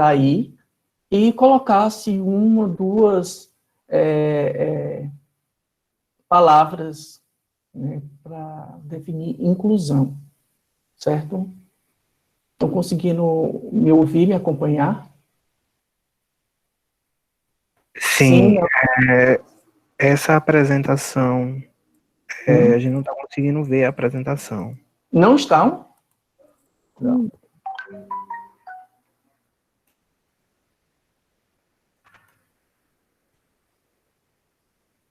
digitar aí e colocasse uma, duas palavras, né, para definir inclusão, certo? Estão conseguindo me ouvir, me acompanhar? Sim, Não. essa apresentação, a gente não está conseguindo ver a apresentação. Não estão? Não.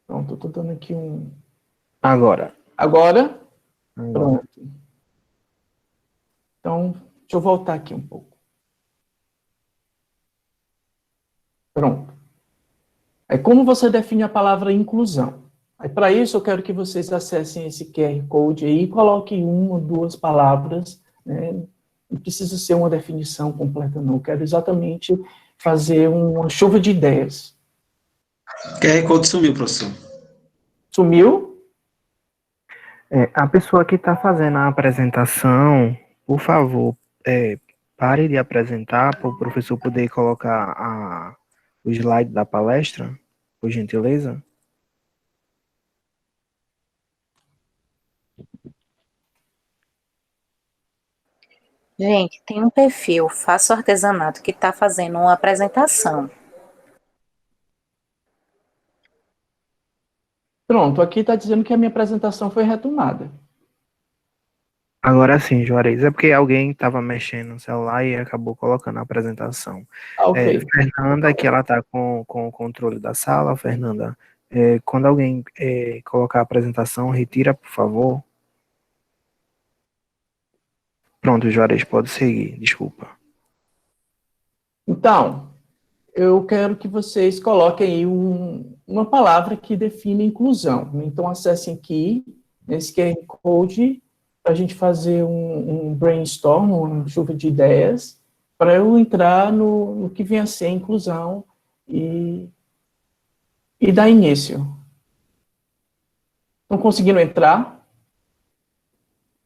Pronto, eu estou dando aqui um... Agora. Agora? Agora. Pronto. Então, deixa eu voltar aqui um pouco. Pronto. Aí, como você define a palavra inclusão? Aí, para isso, eu quero que vocês acessem esse QR Code aí e coloquem uma ou duas palavras, né? Não precisa ser uma definição completa, não. Eu quero exatamente fazer uma chuva de ideias. QR Code sumiu, professor. Sumiu? A pessoa que está fazendo a apresentação, por favor, pare de apresentar para o professor poder colocar o slide da palestra, por gentileza. Gente, tem um perfil, Faço Artesanato, que está fazendo uma apresentação. Pronto, aqui está dizendo que a minha apresentação foi retomada. Agora sim, Juarez, é porque alguém estava mexendo no celular e acabou colocando a apresentação. Ok. Fernanda, que ela está com o controle da sala. Fernanda, quando alguém colocar a apresentação, retira, por favor. Pronto, Juarez, pode seguir, desculpa. Então, eu quero que vocês coloquem aí uma palavra que define inclusão. Então, acessem aqui, nesse QR Code, para a gente fazer um brainstorm, uma chuva de ideias, para eu entrar no que vem a ser inclusão e dar início. Estão conseguindo entrar?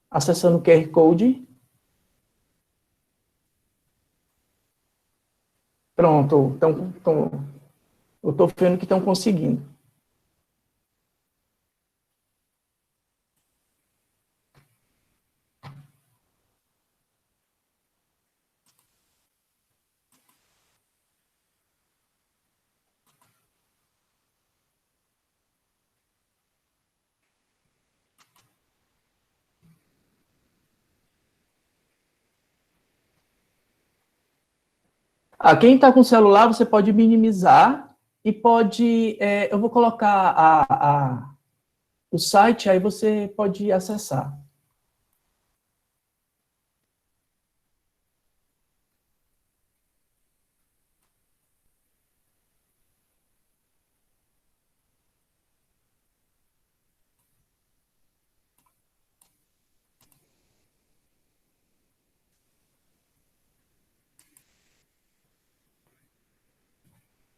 Acessando o QR Code? Pronto, eu estou vendo que estão conseguindo. Quem está com celular, você pode minimizar e pode... eu vou colocar o site, aí você pode acessar.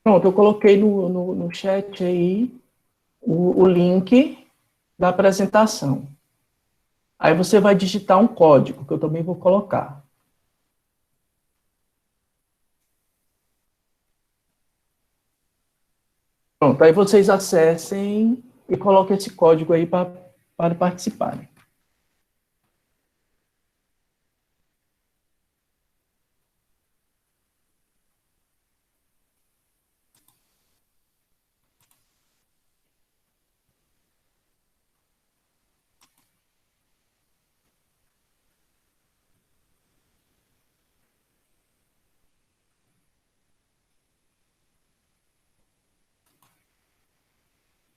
Pronto, eu coloquei no chat aí o link da apresentação. Aí você vai digitar um código, que eu também vou colocar. Pronto, aí vocês acessem e coloquem esse código aí para participarem.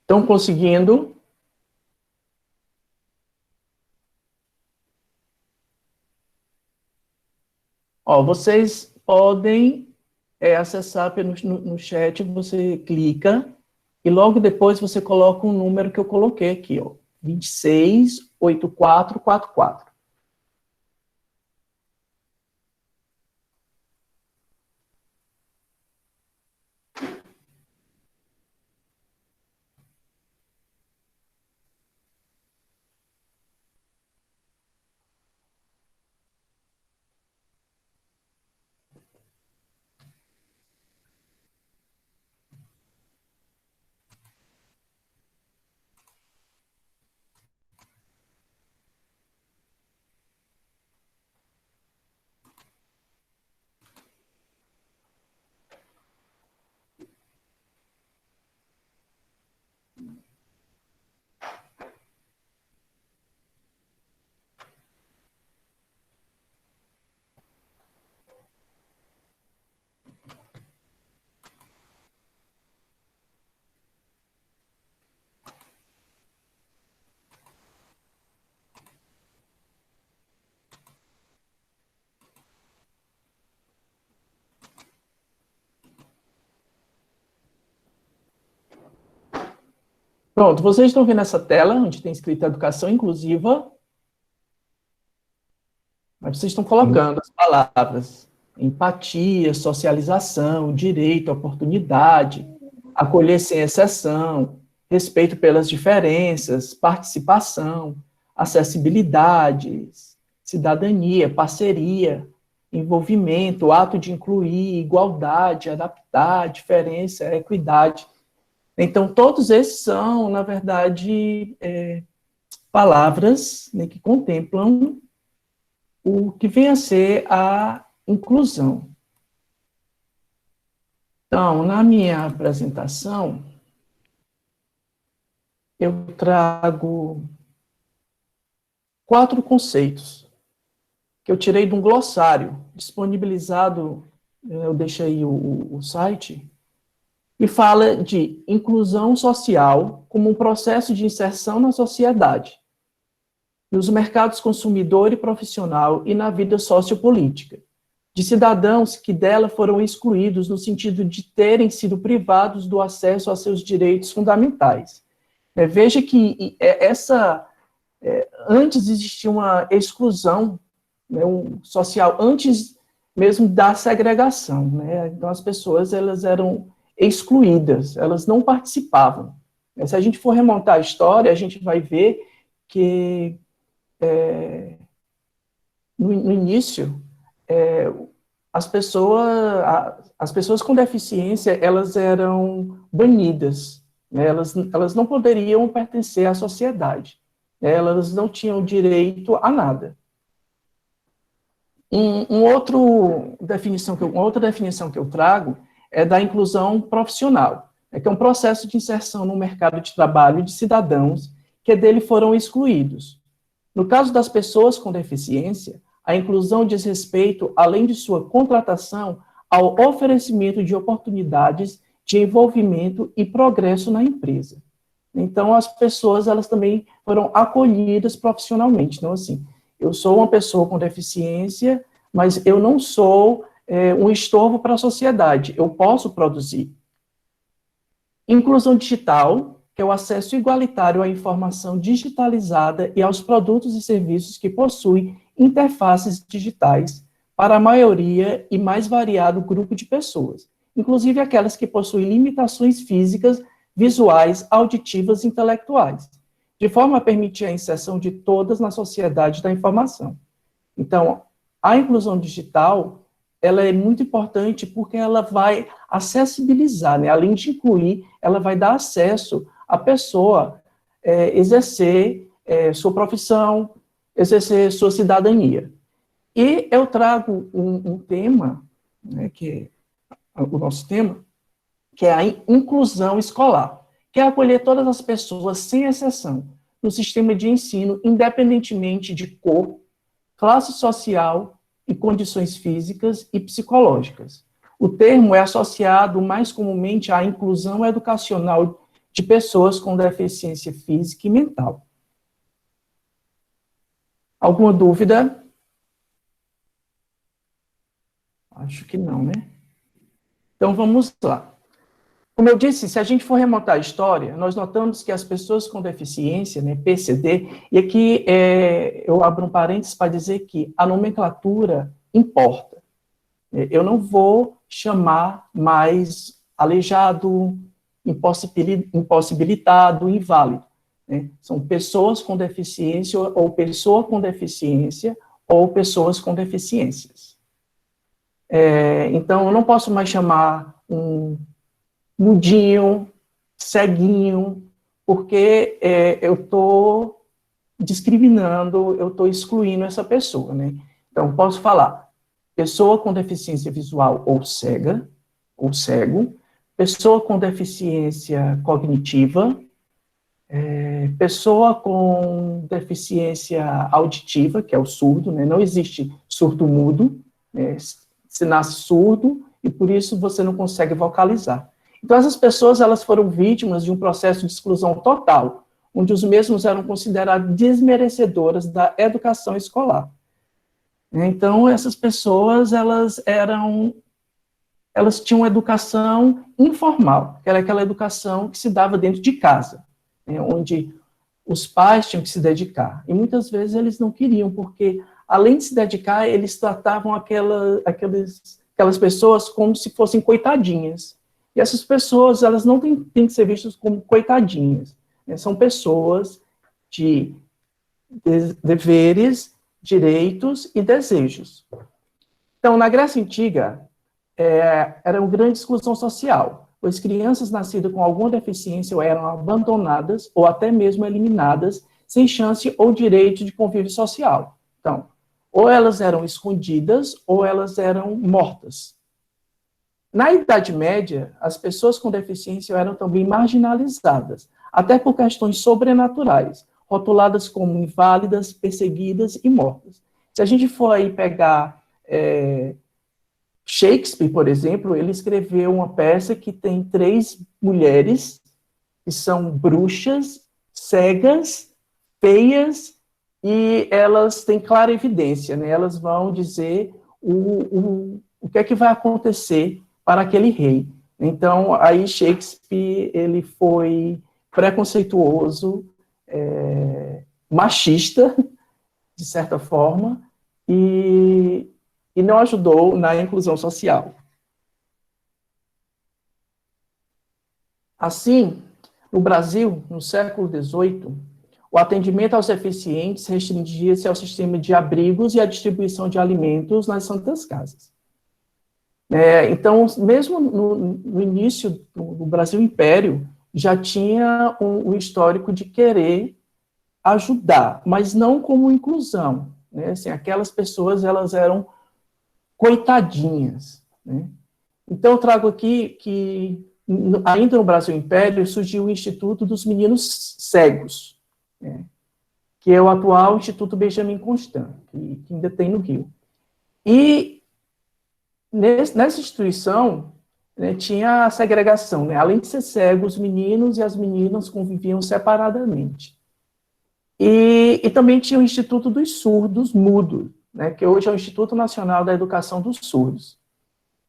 Estão conseguindo? Ó, vocês podem acessar no chat, você clica e logo depois você coloca um número que eu coloquei aqui, ó, 268444. Pronto, vocês estão vendo essa tela, onde tem escrito educação inclusiva? Mas vocês estão colocando as palavras empatia, socialização, direito, oportunidade, acolher sem exceção, respeito pelas diferenças, participação, acessibilidade, cidadania, parceria, envolvimento, ato de incluir, igualdade, adaptar, diferença, equidade. Então, todos esses são, na verdade, palavras, né, que contemplam o que vem a ser a inclusão. Então, na minha apresentação, eu trago 4 conceitos que eu tirei de um glossário disponibilizado, eu deixei aí o site, e fala de inclusão social como um processo de inserção na sociedade, nos mercados consumidor e profissional e na vida sociopolítica, de cidadãos que dela foram excluídos no sentido de terem sido privados do acesso a seus direitos fundamentais. Veja que antes existia uma exclusão, né, social, antes mesmo da segregação, né? Então as pessoas elas eram excluídas, elas não participavam. Se a gente for remontar a história, a gente vai ver que no início, as pessoas com deficiência, elas eram banidas, né? Elas não poderiam pertencer à sociedade, né? Elas não tinham direito a nada. Uma outra definição que eu trago é da inclusão profissional, que é um processo de inserção no mercado de trabalho de cidadãos que dele foram excluídos. No caso das pessoas com deficiência, a inclusão diz respeito, além de sua contratação, ao oferecimento de oportunidades de envolvimento e progresso na empresa. Então, as pessoas, elas também foram acolhidas profissionalmente. Então, assim, eu sou uma pessoa com deficiência, mas eu não sou um estorvo para a sociedade, eu posso produzir. Inclusão digital, que é o acesso igualitário à informação digitalizada e aos produtos e serviços que possuem interfaces digitais para a maioria e mais variado grupo de pessoas, inclusive aquelas que possuem limitações físicas, visuais, auditivas e intelectuais, de forma a permitir a inserção de todas na sociedade da informação. Então, a inclusão digital, ela é muito importante porque ela vai acessibilizar, né? Além de incluir, ela vai dar acesso à pessoa exercer sua profissão, exercer sua cidadania. E eu trago um tema, né, que é o nosso tema, que é a inclusão escolar, que é acolher todas as pessoas, sem exceção, no sistema de ensino, independentemente de cor, classe social e condições físicas e psicológicas. O termo é associado mais comumente à inclusão educacional de pessoas com deficiência física e mental. Alguma dúvida? Acho que não, né? Então, vamos lá. Como eu disse, se a gente for remontar a história, nós notamos que as pessoas com deficiência, né, PCD, e aqui eu abro um parênteses para dizer que a nomenclatura importa. Eu não vou chamar mais aleijado, impossibilitado, inválido, né? São pessoas com deficiência, ou pessoa com deficiência, ou pessoas com deficiências. Então, eu não posso mais chamar um mudinho, ceguinho, porque eu estou discriminando, eu estou excluindo essa pessoa, né? Então, posso falar pessoa com deficiência visual ou cega, ou cego, pessoa com deficiência cognitiva, pessoa com deficiência auditiva, que é o surdo, né? Não existe surdo-mudo, né? Você nasce surdo e por isso você não consegue vocalizar. Então, essas pessoas, elas foram vítimas de um processo de exclusão total, onde os mesmos eram considerados desmerecedoras da educação escolar. Então, essas pessoas, elas tinham uma educação informal, que era aquela educação que se dava dentro de casa. né, onde os pais tinham que se dedicar. E muitas vezes eles não queriam, porque, além de se dedicar, eles tratavam aquelas pessoas como se fossem coitadinhas. E essas pessoas, elas não têm que ser vistas como coitadinhas, né? São pessoas de deveres, direitos e desejos. Então, na Grécia Antiga, era uma grande exclusão social, pois crianças nascidas com alguma deficiência ou eram abandonadas ou até mesmo eliminadas sem chance ou direito de convívio social. Então, ou elas eram escondidas ou elas eram mortas. Na Idade Média, as pessoas com deficiência eram também marginalizadas, até por questões sobrenaturais, rotuladas como inválidas, perseguidas e mortas. Se a gente for aí pegar Shakespeare, por exemplo, ele escreveu uma peça que tem 3 mulheres que são bruxas, cegas, feias, e elas têm clara evidência, né? Elas vão dizer o que é que vai acontecer para aquele rei. Então, aí Shakespeare, ele foi preconceituoso, machista, de certa forma, e não ajudou na inclusão social. Assim, no Brasil, no século XVIII, o atendimento aos deficientes restringia-se ao sistema de abrigos e à distribuição de alimentos nas santas casas. Então, mesmo no início do Brasil Império, já tinha um histórico de querer ajudar, mas não como inclusão, né? Assim, aquelas pessoas, elas eram coitadinhas, né? Então, eu trago aqui que, ainda no Brasil Império, surgiu o Instituto dos Meninos Cegos, né? Que é o atual Instituto Benjamin Constant, que ainda tem no Rio. E nessa instituição, né, tinha a segregação, né? Além de ser cego, os meninos e as meninas conviviam separadamente. E também tinha o Instituto dos Surdos Mudos, né, que hoje é o Instituto Nacional da Educação dos Surdos.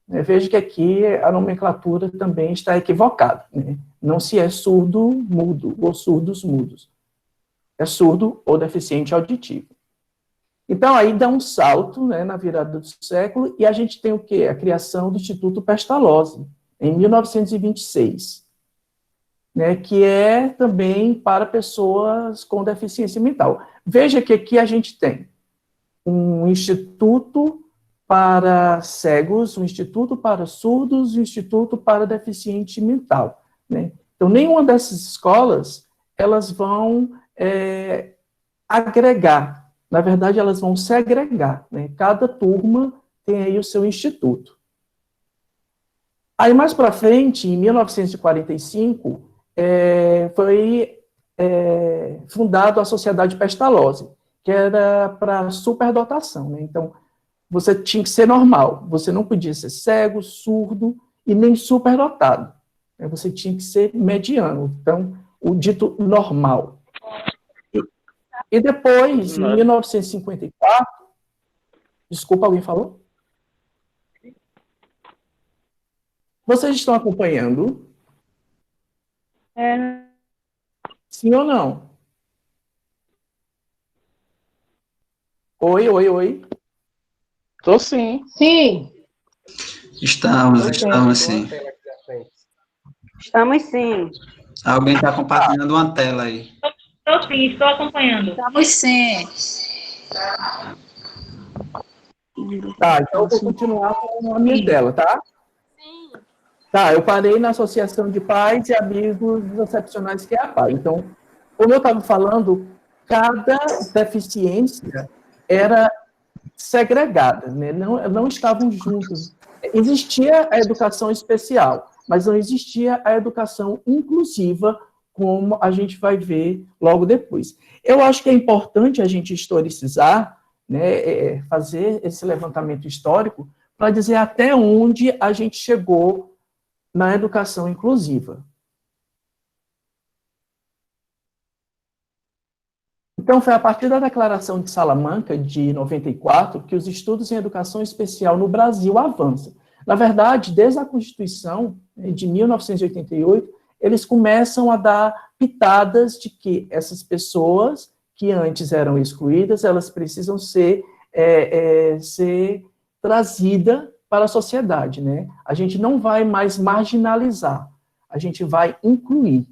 Veja que aqui a nomenclatura também está equivocada, né? Não se é surdo-mudo ou surdos mudos. É surdo ou deficiente auditivo. Então, aí dá um salto, né, na virada do século, e a gente tem o quê? A criação do Instituto Pestalozzi, em 1926, né, que é também para pessoas com deficiência mental. Veja que aqui a gente tem um instituto para cegos, um instituto para surdos e um instituto para deficiente mental, né? Então, nenhuma dessas escolas, elas vão agregar. Na verdade, elas vão segregar, né? Cada turma tem aí o seu instituto. Aí, mais para frente, em 1945, foi fundada a Sociedade Pestalozzi, que era para superdotação, né? Então, você tinha que ser normal, você não podia ser cego, surdo e nem superdotado, né? Você tinha que ser mediano, então, o dito normal. E depois, em 1954, desculpa, alguém falou? Vocês estão acompanhando? Sim ou não? Oi, oi, oi. Tô sim. Sim, Estamos sim. estamos sim. Alguém está compartilhando uma tela aí. Estou sim, estou acompanhando. Estamos sim. Tá, então eu vou continuar com a minha tela, tá? Sim. Tá, eu parei na Associação de Pais e Amigos Excepcionais, que é a PAI. Então, como eu estava falando, cada deficiência era segregada, né? Não estavam juntos. Existia a educação especial, mas não existia a educação inclusiva, como a gente vai ver logo depois. Eu acho que é importante a gente historicizar, né, fazer esse levantamento histórico para dizer até onde a gente chegou na educação inclusiva. Então, foi a partir da Declaração de Salamanca, de 94, que os estudos em educação especial no Brasil avançam. Na verdade, desde a Constituição de 1988, eles começam a dar pitadas de que essas pessoas que antes eram excluídas, elas precisam ser trazidas para a sociedade, né? A gente não vai mais marginalizar, a gente vai incluir.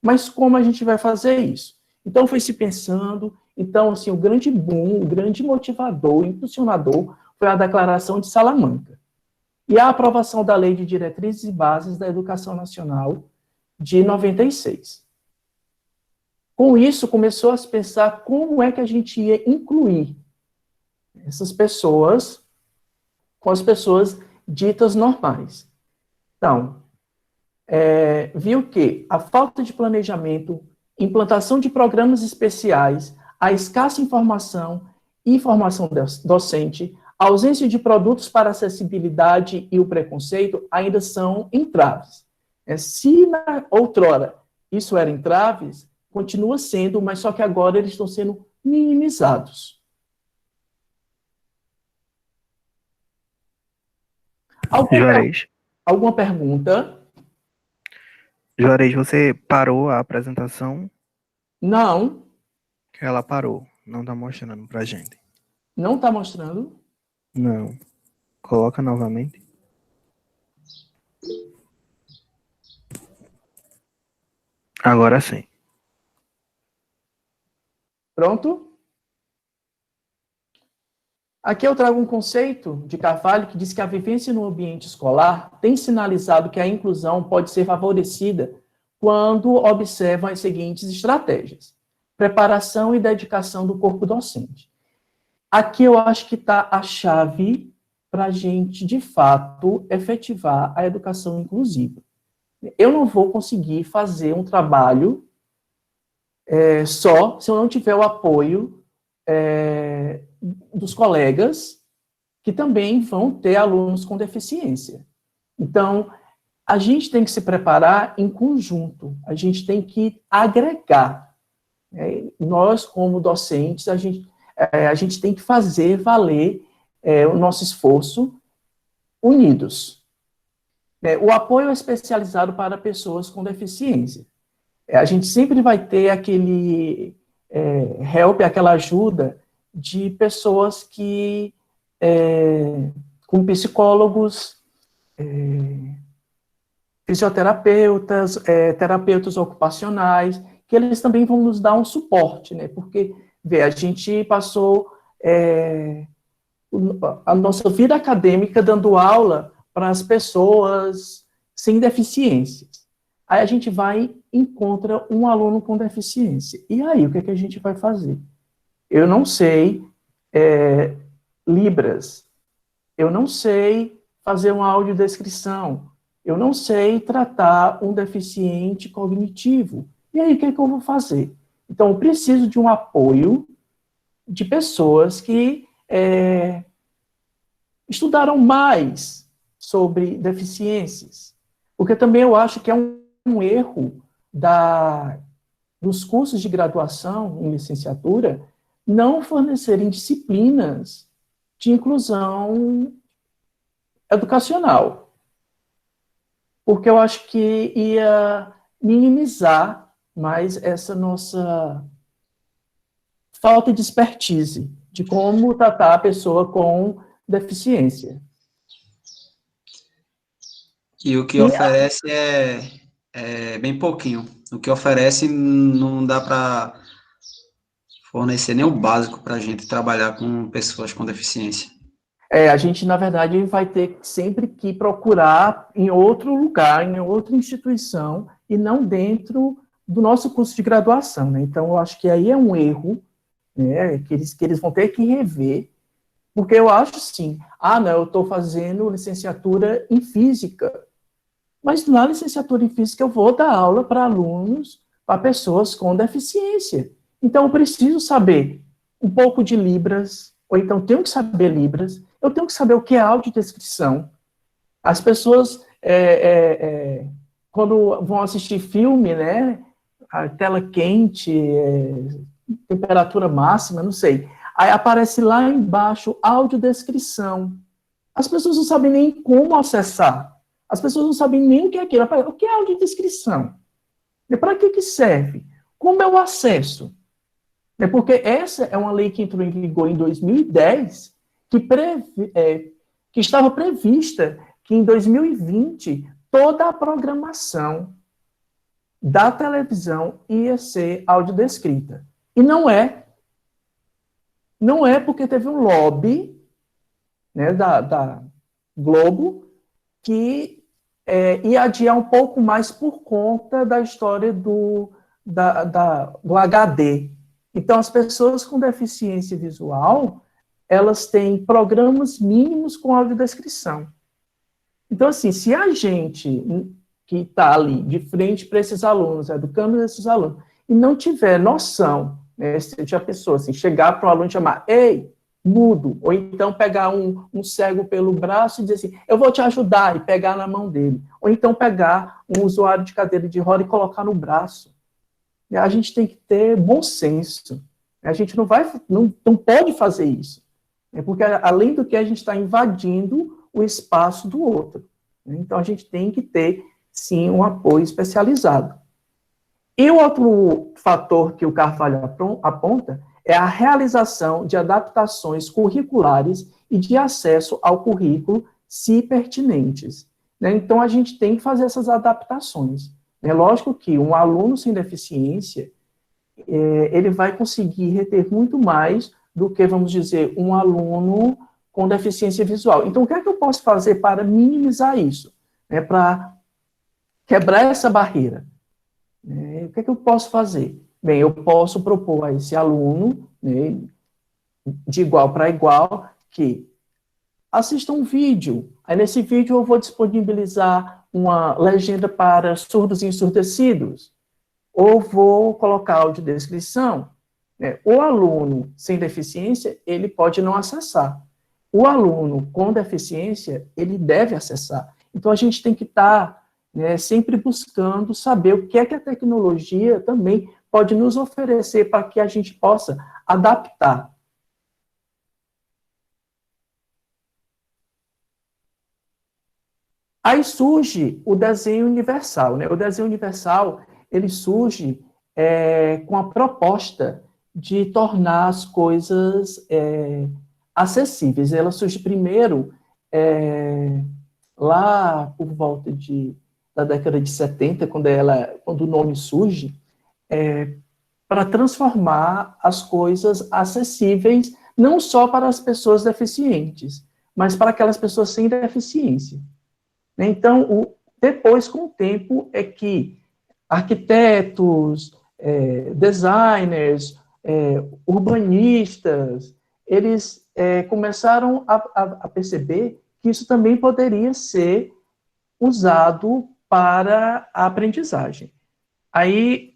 Mas como a gente vai fazer isso? Então, foi se pensando, então, assim, o grande boom, o grande motivador, impulsionador, foi a Declaração de Salamanca. E a aprovação da Lei de Diretrizes e Bases da Educação Nacional, de 96. Com isso, começou a se pensar como é que a gente ia incluir essas pessoas com as pessoas ditas normais. Então, viu que a falta de planejamento, implantação de programas especiais, a escassa informação e formação docente, a ausência de produtos para acessibilidade e o preconceito ainda são entraves. Se na outrora isso era entraves, continua sendo, mas só que agora eles estão sendo minimizados. Alguma pergunta? Juarez, você parou a apresentação? Não. Ela parou. Não está mostrando pra gente. Não está mostrando? Não. Coloca novamente. Agora sim. Pronto? Aqui eu trago um conceito de Carvalho que diz que a vivência no ambiente escolar tem sinalizado que a inclusão pode ser favorecida quando observam as seguintes estratégias: preparação e dedicação do corpo docente. Aqui eu acho que está a chave para a gente, de fato, efetivar a educação inclusiva. Eu não vou conseguir fazer um trabalho só se eu não tiver o apoio dos colegas que também vão ter alunos com deficiência. Então, a gente tem que se preparar em conjunto, a gente tem que agregar. Nós, como docentes, a gente tem que fazer valer o nosso esforço unidos. O apoio é especializado para pessoas com deficiência. A gente sempre vai ter aquele help, aquela ajuda de pessoas que, com psicólogos, fisioterapeutas, terapeutas ocupacionais, que eles também vão nos dar um suporte, né? Porque, a gente passou a nossa vida acadêmica dando aula para as pessoas sem deficiências. Aí a gente vai e encontra um aluno com deficiência. E aí, o que é que a gente vai fazer? Eu não sei Libras, eu não sei fazer uma audiodescrição, eu não sei tratar um deficiente cognitivo. E aí, o que é que eu vou fazer? Então, eu preciso de um apoio de pessoas que estudaram mais sobre deficiências. Porque também eu acho que é um erro dos cursos de graduação em licenciatura não fornecerem disciplinas de inclusão educacional. Porque eu acho que ia minimizar mais essa nossa falta de expertise de como tratar a pessoa com deficiência. E o que oferece é bem pouquinho. O que oferece não dá para fornecer nem o básico para a gente trabalhar com pessoas com deficiência. A gente, na verdade, vai ter sempre que procurar em outro lugar, em outra instituição, e não dentro do nosso curso de graduação, né? Então, eu acho que aí é um erro, né, que eles vão ter que rever, porque eu acho, sim, não, eu estou fazendo licenciatura em física, mas na licenciatura em física eu vou dar aula para alunos, para pessoas com deficiência. Então, eu preciso saber um pouco de Libras, ou então tenho que saber Libras, eu tenho que saber o que é audiodescrição. As pessoas, quando vão assistir filme, né, a tela quente, temperatura máxima, não sei, aí aparece lá embaixo audiodescrição. As pessoas não sabem nem como acessar. As pessoas não sabem nem o que é aquilo. O que é audiodescrição? E para que serve? Como eu acesso? Porque essa é uma lei que entrou em vigor em 2010, que estava prevista que em 2020 toda a programação da televisão ia ser audiodescrita. E não é. Não é porque teve um lobby, né, da Globo que ia adiar um pouco mais por conta da história do HD. Então, as pessoas com deficiência visual, elas têm programas mínimos com audiodescrição. Então, assim, se a gente que está ali de frente para esses alunos, educando esses alunos, e não tiver noção, né, se a pessoa assim, chegar para o aluno e chamar, ei, mudo, ou então pegar um cego pelo braço e dizer assim, eu vou te ajudar, e pegar na mão dele, ou então pegar um usuário de cadeira de roda e colocar no braço. E a gente tem que ter bom senso. A gente não pode fazer isso, porque além do que a gente está invadindo o espaço do outro. Então a gente tem que ter sim um apoio especializado. E o outro fator que o Carvalho aponta é a realização de adaptações curriculares e de acesso ao currículo, se pertinentes. Então, a gente tem que fazer essas adaptações. É lógico que um aluno sem deficiência, ele vai conseguir reter muito mais do que, vamos dizer, um aluno com deficiência visual. Então, o que é que eu posso fazer para minimizar isso? Para quebrar essa barreira? O que é que eu posso fazer? Bem, eu posso propor a esse aluno, né, de igual para igual, que assista um vídeo. Aí, nesse vídeo, eu vou disponibilizar uma legenda para surdos e ensurdecidos, ou vou colocar audiodescrição. O aluno sem deficiência, ele pode não acessar. O aluno com deficiência, ele deve acessar. Então, a gente tem que estar sempre buscando saber o que é que a tecnologia também pode nos oferecer para que a gente possa adaptar. Aí surge o desenho universal. O desenho universal, ele surge com a proposta de tornar as coisas acessíveis. Ela surge primeiro lá por volta da década de 70, quando o nome surge, para transformar as coisas acessíveis, não só para as pessoas deficientes, mas para aquelas pessoas sem deficiência. Então, depois, com o tempo, é que arquitetos, designers, urbanistas, eles começaram a perceber que isso também poderia ser usado para a aprendizagem. Aí,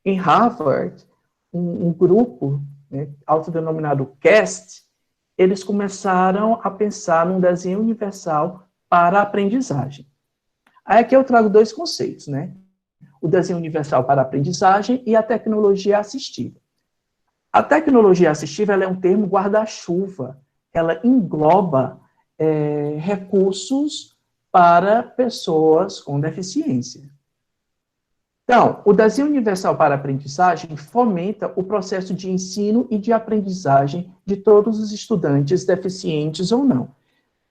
em Harvard, um grupo, autodenominado CAST, eles começaram a pensar num desenho universal para a aprendizagem. Aí aqui eu trago dois conceitos, o desenho universal para a aprendizagem e a tecnologia assistiva. A tecnologia assistiva ela é um termo guarda-chuva, ela engloba recursos para pessoas com deficiência. Então, o desenho universal para a aprendizagem fomenta o processo de ensino e de aprendizagem de todos os estudantes, deficientes ou não.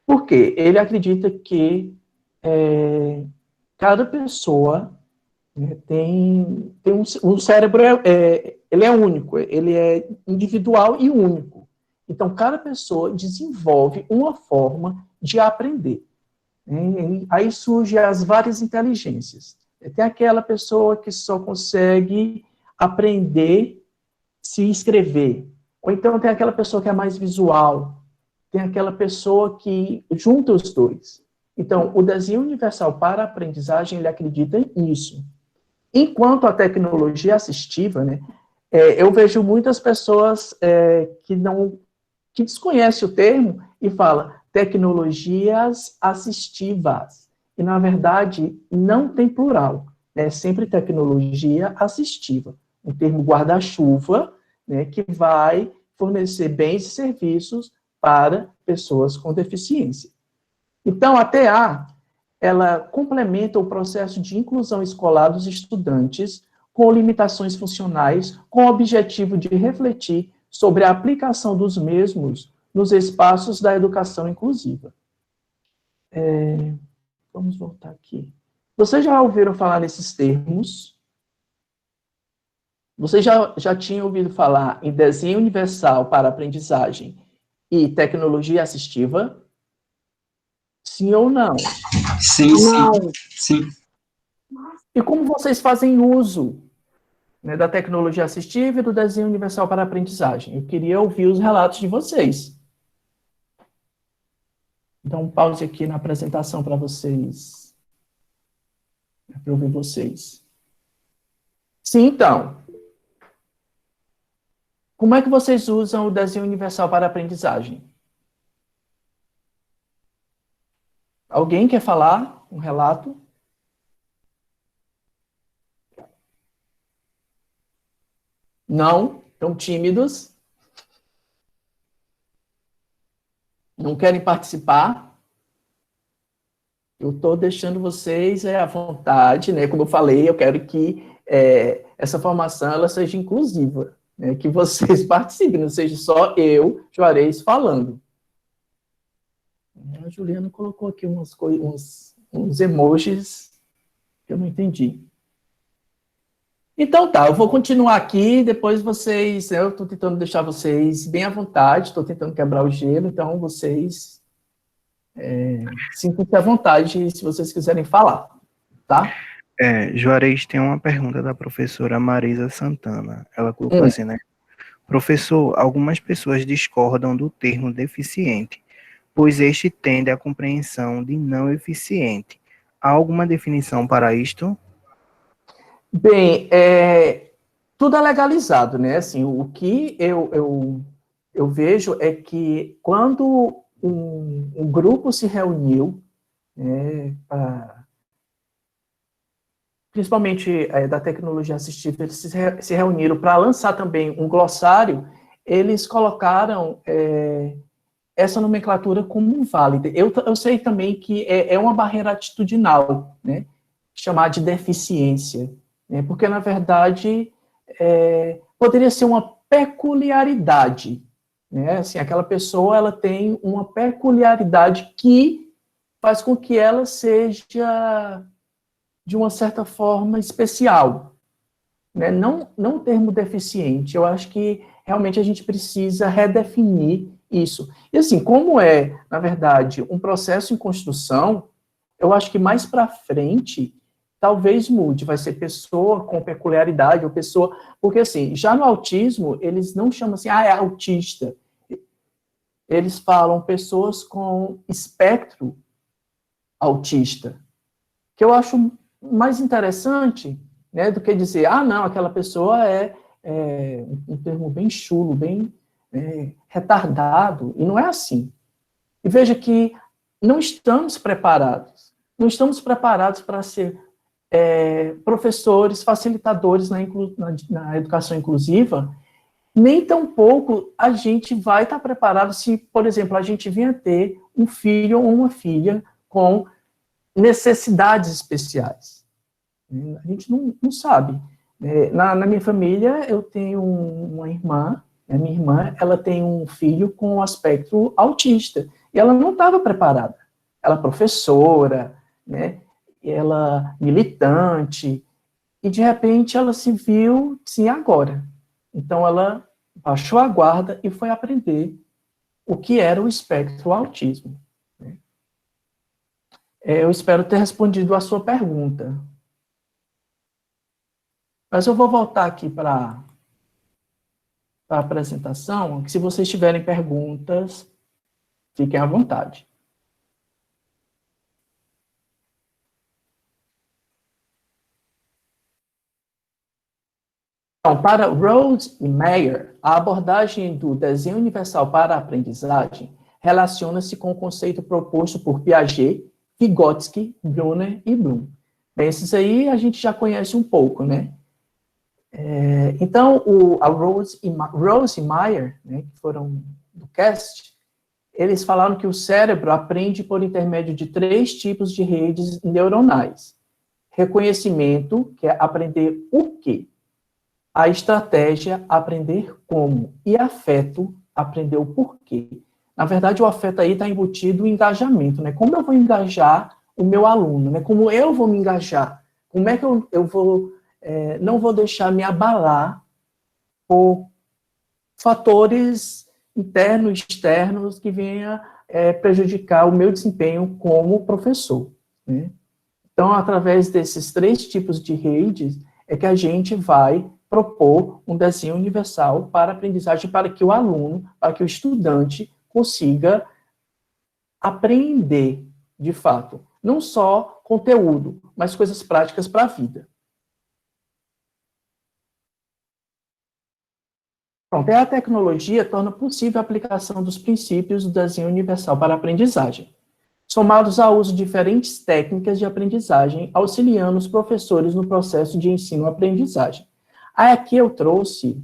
Por quê? Ele acredita que cada pessoa tem um cérebro, ele é único, ele é individual e único. Então, cada pessoa desenvolve uma forma de aprender. Aí surgem as várias inteligências. Tem aquela pessoa que só consegue aprender se escrever. Ou então tem aquela pessoa que é mais visual. Tem aquela pessoa que junta os dois. Então, o desenho universal para a aprendizagem, ele acredita nisso. Enquanto a tecnologia assistiva, eu vejo muitas pessoas que desconhecem o termo e falam tecnologias assistivas. E, na verdade, não tem plural. É sempre tecnologia assistiva. Um termo guarda-chuva, que vai fornecer bens e serviços para pessoas com deficiência. Então, a TA, ela complementa o processo de inclusão escolar dos estudantes com limitações funcionais, com o objetivo de refletir sobre a aplicação dos mesmos nos espaços da educação inclusiva. Vamos voltar aqui. Vocês já ouviram falar nesses termos? Vocês já tinham ouvido falar em desenho universal para aprendizagem e tecnologia assistiva? Sim ou não? Sim, sim. E como vocês fazem uso, né, da tecnologia assistiva e do desenho universal para aprendizagem? Eu queria ouvir os relatos de vocês. Então, pause aqui na apresentação para vocês. Para ouvir vocês. Sim, então. Como é que vocês usam o desenho universal para aprendizagem? Alguém quer falar um relato? Não? Estão tímidos? Não querem participar? Eu estou deixando vocês à vontade, né? Como eu falei, eu quero que essa formação ela seja inclusiva, né? Que vocês participem, não seja só eu, Juarez, falando. A Juliana colocou aqui uns emojis que eu não entendi. Então tá, eu vou continuar aqui, depois vocês, eu estou tentando deixar vocês bem à vontade, estou tentando quebrar o gelo, então vocês sintam-se à vontade se vocês quiserem falar, tá? Juarez, tem uma pergunta da professora Marisa Santana. Ela colocou assim, né? Professor, algumas pessoas discordam do termo deficiente, pois este tende à compreensão de não eficiente. Há alguma definição para isto? Bem, tudo é legalizado, né? Assim, o que eu vejo é que quando um grupo se reuniu, né, principalmente da tecnologia assistiva, eles se reuniram para lançar também um glossário, eles colocaram essa nomenclatura como válida. Eu sei também que é uma barreira atitudinal, né? Chamar de deficiência, né? Porque, na verdade, poderia ser uma peculiaridade, né? Assim, aquela pessoa ela tem uma peculiaridade que faz com que ela seja, de uma certa forma, especial, né? Não o termo deficiente. Eu acho que realmente a gente precisa redefinir isso. E assim, como na verdade, um processo em construção, eu acho que mais para frente, talvez mude, vai ser pessoa com peculiaridade, ou pessoa... Porque assim, já no autismo, eles não chamam assim, é autista. Eles falam pessoas com espectro autista, que eu acho mais interessante, né, do que dizer, não, aquela pessoa é um termo bem chulo, bem retardado, e não é assim. E veja que não estamos preparados para ser professores, facilitadores na educação inclusiva, nem tampouco a gente vai estar preparado se, por exemplo, a gente vier a ter um filho ou uma filha com necessidades especiais. A gente não sabe. Na minha família, eu tenho uma irmã, a minha irmã, ela tem um filho com aspecto autista, e ela não estava preparada. Ela é professora, né, ela militante, e de repente ela se viu, sim, agora. Então ela baixou a guarda e foi aprender o que era o espectro autismo. Eu espero ter respondido a sua pergunta. Mas eu vou voltar aqui para a apresentação, que se vocês tiverem perguntas, fiquem à vontade. Então, para Rhodes e Meyer, a abordagem do desenho universal para a aprendizagem relaciona-se com o conceito proposto por Piaget, Vygotsky, Brunner e Bloom. Bem, esses aí a gente já conhece um pouco, né? Então, a Rhodes e Meyer, né, que foram do CAST, eles falaram que o cérebro aprende por intermédio de 3 tipos de redes neuronais. Reconhecimento, que é aprender o quê? A estratégia, aprender como. E afeto, aprender o porquê. Na verdade, o afeto aí está embutido o engajamento, né? Como eu vou engajar o meu aluno, né? Como eu vou me engajar? Como é que eu vou, não vou deixar me abalar por fatores internos e externos que venham prejudicar o meu desempenho como professor, né? Então, através desses 3 tipos de redes, é que a gente vai propor um desenho universal para a aprendizagem, para que o aluno, para que o estudante consiga aprender, de fato, não só conteúdo, mas coisas práticas para a vida. Pronto, a tecnologia torna possível a aplicação dos princípios do desenho universal para a aprendizagem, somados ao uso de diferentes técnicas de aprendizagem, auxiliando os professores no processo de ensino-aprendizagem. Aqui eu trouxe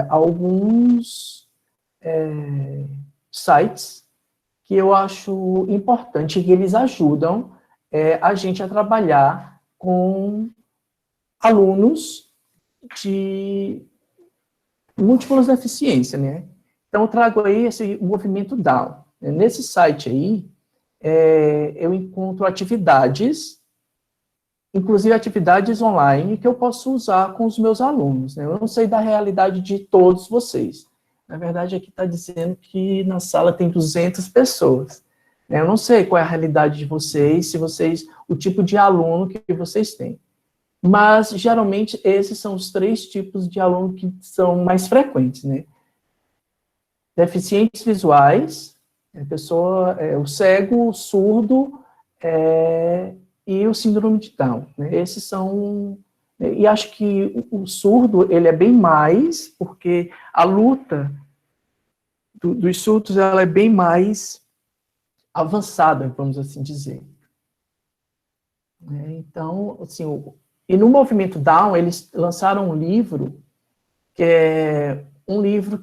alguns sites que eu acho importante, que eles ajudam a gente a trabalhar com alunos de múltiplas deficiências, né? Então, eu trago aí esse movimento Down. Nesse site aí, eu encontro atividades, inclusive atividades online, que eu posso usar com os meus alunos, né? Eu não sei da realidade de todos vocês. Na verdade, aqui está dizendo que na sala tem 200 pessoas. Eu não sei qual é a realidade de vocês, o tipo de aluno que vocês têm. Mas, geralmente, esses são os 3 tipos de aluno que são mais frequentes, né? Deficientes visuais, o cego, o surdo e o síndrome de Down, né? Esses são... E acho que o surdo, ele é bem mais, porque a luta dos surdos, ela é bem mais avançada, vamos assim dizer. Então, assim, e no movimento Down, eles lançaram um livro, que é um livro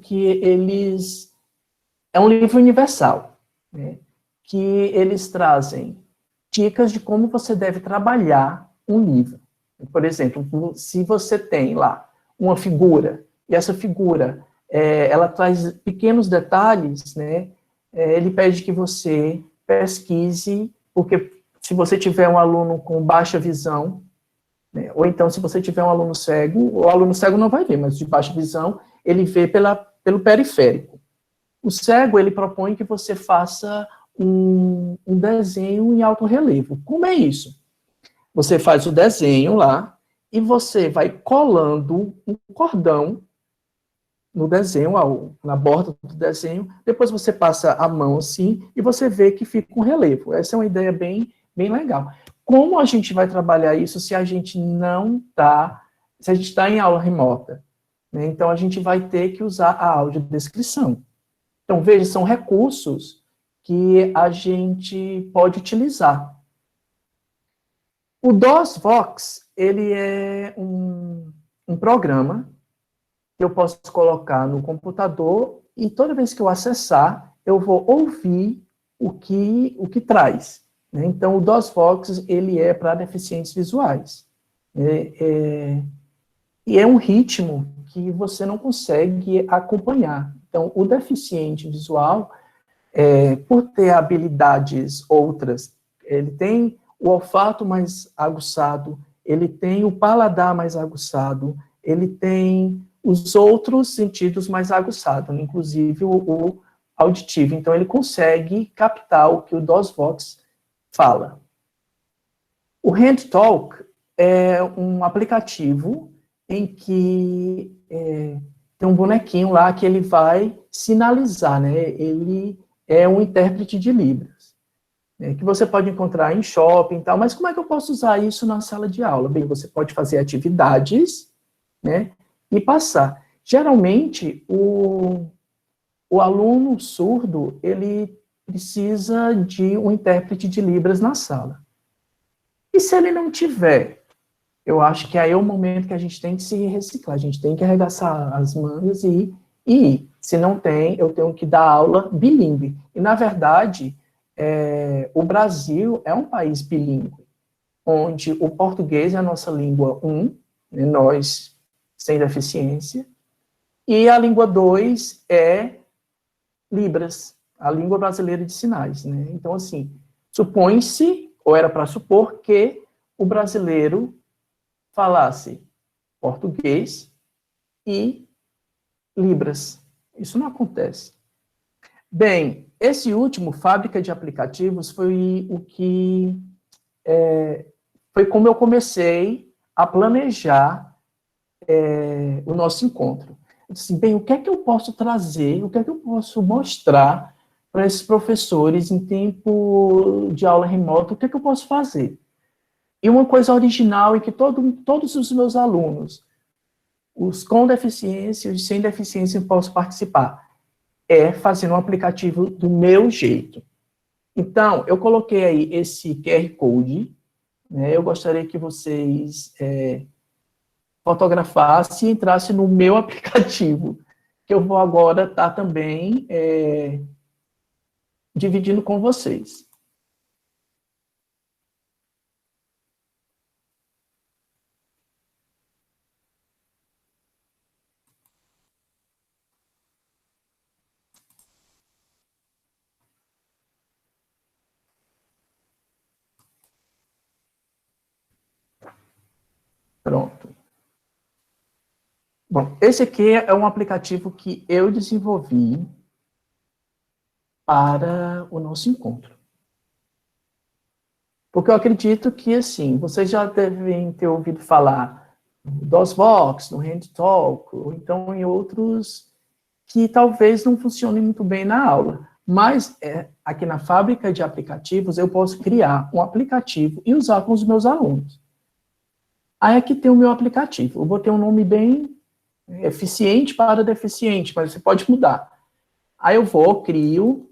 é um livro universal, né? Que eles trazem dicas de como você deve trabalhar um livro. Por exemplo, se você tem lá uma figura, e essa figura, ela traz pequenos detalhes, né? Ele pede que você pesquise, porque se você tiver um aluno com baixa visão, né, ou então se você tiver um aluno cego, o aluno cego não vai ver, mas de baixa visão, ele vê pelo periférico. O cego, ele propõe que você faça um desenho em alto relevo. Como é isso? Você faz o desenho lá, e você vai colando um cordão no desenho, na borda do desenho, depois você passa a mão assim, e você vê que fica um relevo. Essa é uma ideia bem legal. Como a gente vai trabalhar isso se a gente se a gente está em aula remota, né? Então, a gente vai ter que usar a audiodescrição. Então, veja, são recursos que a gente pode utilizar. O DOSVox, ele é um programa que eu posso colocar no computador e toda vez que eu acessar, eu vou ouvir o que traz, né? Então, o DOSVox, ele é para deficientes visuais. E é um ritmo que você não consegue acompanhar. Então, o deficiente visual, por ter habilidades outras, ele tem o olfato mais aguçado, ele tem o paladar mais aguçado, ele tem os outros sentidos mais aguçados, inclusive o auditivo. Então, ele consegue captar o que o DOSVox fala. O HandTalk é um aplicativo em que tem um bonequinho lá que ele vai sinalizar, né? Ele é um intérprete de Libras, né? Que você pode encontrar em shopping e tal, mas como é que eu posso usar isso na sala de aula? Bem, você pode fazer atividades, né? E passar. Geralmente, o aluno surdo, ele precisa de um intérprete de Libras na sala. E se ele não tiver? Eu acho que aí é o momento que a gente tem que se reciclar, a gente tem que arregaçar as mangas e E, se não tem, eu tenho que dar aula bilíngue. E, na verdade, o Brasil é um país bilíngue, onde o português é a nossa língua 1, né, nós sem deficiência, e a língua 2 é Libras, a língua brasileira de sinais, né? Então, assim, supõe-se, ou era para supor, que o brasileiro falasse português e Libras. Isso não acontece. Bem, esse último, fábrica de aplicativos, foi o que foi como eu comecei a planejar o nosso encontro. Eu disse, bem, o que é que eu posso trazer, o que é que eu posso mostrar para esses professores em tempo de aula remota, o que é que eu posso fazer? E uma coisa original é que todos os meus alunos, os com deficiência e os sem deficiência, possam participar. É fazendo um aplicativo do meu jeito. Então, eu coloquei aí esse QR Code, né? Eu gostaria que vocês fotografassem e entrassem no meu aplicativo, que eu vou agora estar também dividindo com vocês. Pronto. Bom, esse aqui é um aplicativo que eu desenvolvi para o nosso encontro. Porque eu acredito que, assim, vocês já devem ter ouvido falar do DOSVox, no HandTalk, ou então em outros que talvez não funcionem muito bem na aula. Mas aqui na fábrica de aplicativos, eu posso criar um aplicativo e usar com os meus alunos. Aí aqui tem o meu aplicativo. Eu vou ter um nome bem eficiente para deficiente, mas você pode mudar. Aí eu crio,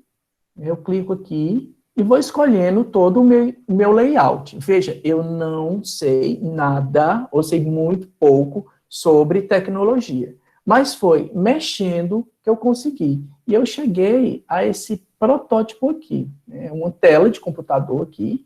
eu clico aqui e vou escolhendo todo o meu layout. Veja, eu não sei nada, ou sei muito pouco sobre tecnologia, mas foi mexendo que eu consegui. E eu cheguei a esse protótipo aqui, né, uma tela de computador aqui.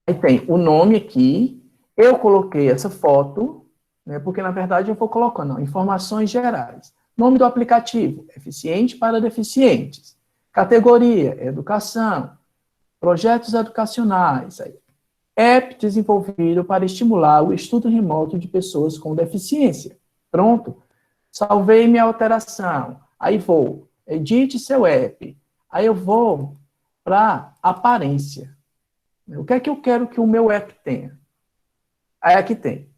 Aí tem o nome aqui, eu coloquei essa foto, né, porque na verdade eu vou colocando informações gerais. Nome do aplicativo, eficiente para deficientes. Categoria, educação. Projetos educacionais. App desenvolvido para estimular o estudo remoto de pessoas com deficiência. Pronto. Salvei minha alteração. Aí vou, edite seu app. Aí eu vou para aparência. O que é que eu quero que o meu app tenha? Aí aqui tem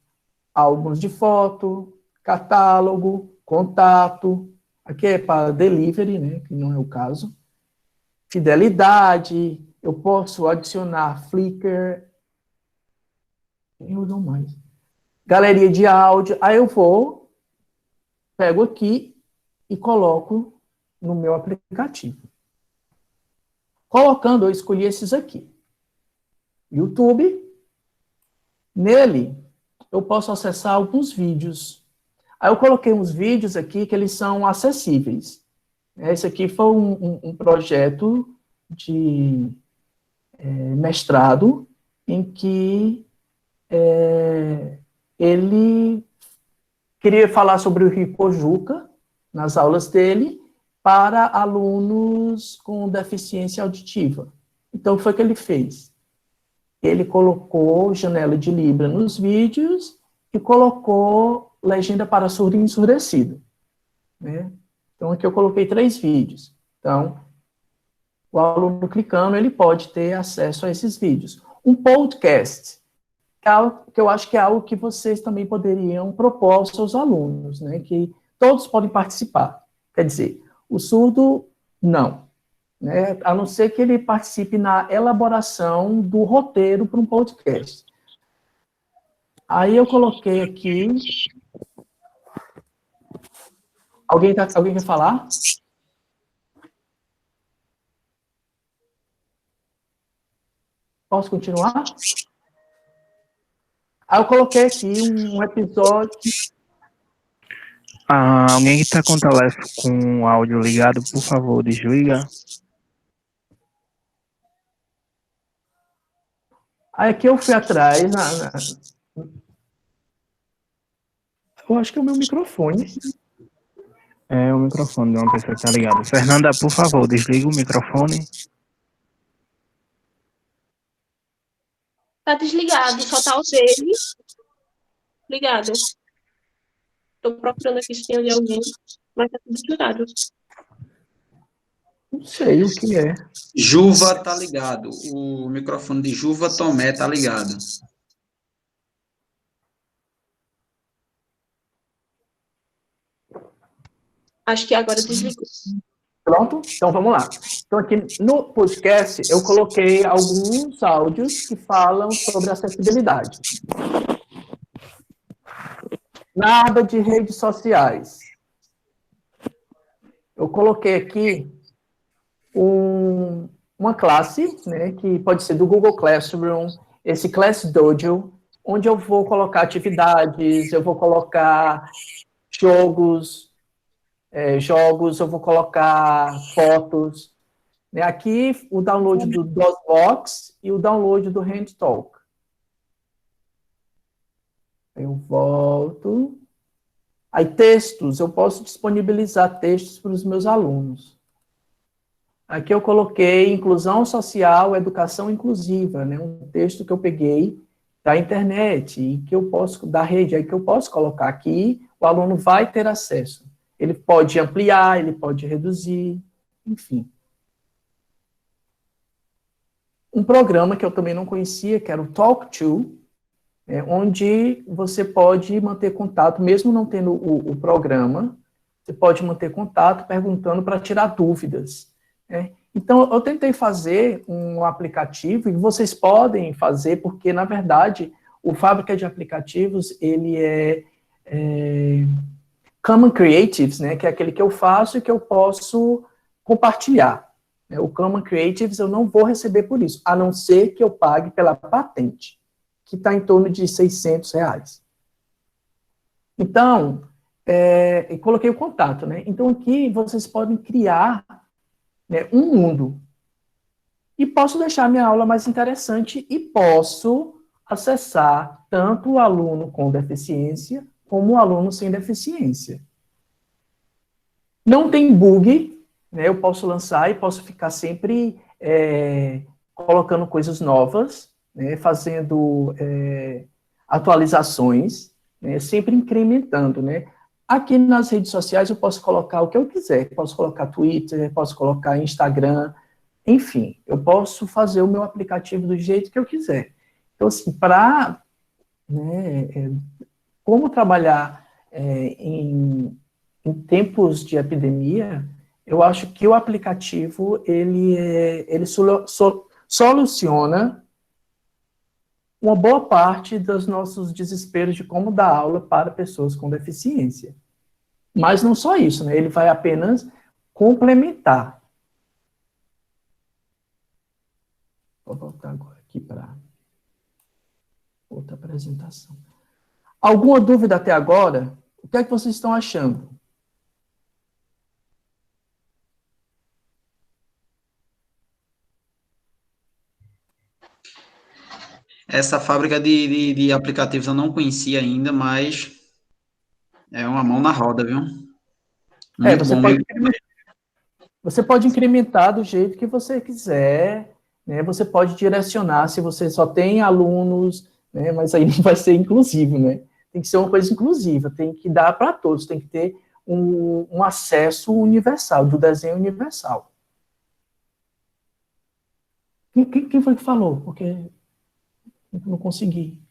álbuns de foto, catálogo, contato. Aqui é para delivery, né, que não é o caso. Fidelidade, eu posso adicionar Flickr, eu não mais. Galeria de áudio, aí eu pego aqui e coloco no meu aplicativo. Colocando, eu escolhi esses aqui. YouTube, nele eu posso acessar alguns vídeos. Aí eu coloquei uns vídeos aqui que eles são acessíveis. Esse aqui foi um projeto de mestrado em que ele queria falar sobre o Rio Pojuca nas aulas dele para alunos com deficiência auditiva. Então, foi o que ele fez. Ele colocou janela de Libra nos vídeos e colocou legenda para surdo e ensurdecido. Né? Então, aqui eu coloquei 3 vídeos. Então, o aluno clicando, ele pode ter acesso a esses vídeos. Um podcast, que eu acho que é algo que vocês também poderiam propor aos seus alunos, né? Que todos podem participar. Quer dizer, o surdo, não. Né? A não ser que ele participe na elaboração do roteiro para um podcast. Aí eu coloquei aqui... Alguém quer falar? Posso continuar? Aí eu coloquei aqui um episódio... Alguém que está com o telefone com o áudio ligado, por favor, desliga. Aí aqui eu fui atrás, eu acho que é o meu microfone. É o microfone de uma pessoa que está ligada. Fernanda, por favor, desliga o microfone. Tá desligado, só tá o dele ligado. Tô procurando aqui se tem ali alguém, mas tá tudo desligado. Não sei o que é. Juva tá ligado. O microfone de Juva Tomé tá ligado. Acho que agora desligou. Pronto? Então vamos lá. Então aqui no podcast eu coloquei alguns áudios que falam sobre acessibilidade. Nada de redes sociais. Eu coloquei aqui uma classe, né, que pode ser do Google Classroom, esse Class Dojo, onde eu vou colocar atividades, eu vou colocar jogos, eu vou colocar fotos. Né? Aqui, o download do DOSBox e o download do HandTalk. Eu volto. Aí, textos, eu posso disponibilizar textos para os meus alunos. Aqui eu coloquei inclusão social, educação inclusiva, né? Um texto que eu peguei da internet e que eu posso, da rede, aí que eu posso colocar aqui, o aluno vai ter acesso. Ele pode ampliar, ele pode reduzir, enfim. Um programa que eu também não conhecia, que era o Talk2, onde você pode manter contato, mesmo não tendo o programa, você pode manter contato perguntando para tirar dúvidas. Então, eu tentei fazer um aplicativo, e vocês podem fazer, porque, na verdade, o Fábrica de Aplicativos, ele é Common Creatives, né, que é aquele que eu faço e que eu posso compartilhar. O Common Creatives eu não vou receber por isso, a não ser que eu pague pela patente, que está em torno de R$600. Então, eu coloquei o contato, né? Então, aqui vocês podem criar, né, um mundo. E posso deixar minha aula mais interessante e posso acessar tanto o aluno com deficiência como o aluno sem deficiência. Não tem bug, né? Eu posso lançar e posso ficar sempre colocando coisas novas, né? Fazendo atualizações, né? Sempre incrementando, né? Aqui nas redes sociais eu posso colocar o que eu quiser. Eu posso colocar Twitter, posso colocar Instagram, enfim, eu posso fazer o meu aplicativo do jeito que eu quiser. Então, assim, como trabalhar em tempos de epidemia, eu acho que o aplicativo, ele soluciona uma boa parte dos nossos desesperos de como dar aula para pessoas com deficiência. Mas não só isso, né? Ele vai apenas complementar. Vou voltar agora aqui para outra apresentação. Alguma dúvida até agora? O que é que vocês estão achando? Essa fábrica de aplicativos eu não conhecia ainda, mas é uma mão na roda, viu? Muito bom. Você pode incrementar do jeito que você quiser, né? Você pode direcionar se você só tem alunos, né? Mas aí não vai ser inclusivo, né? Tem que ser uma coisa inclusiva, tem que dar para todos, tem que ter um acesso universal, do desenho universal. Quem foi que falou? Porque eu não consegui.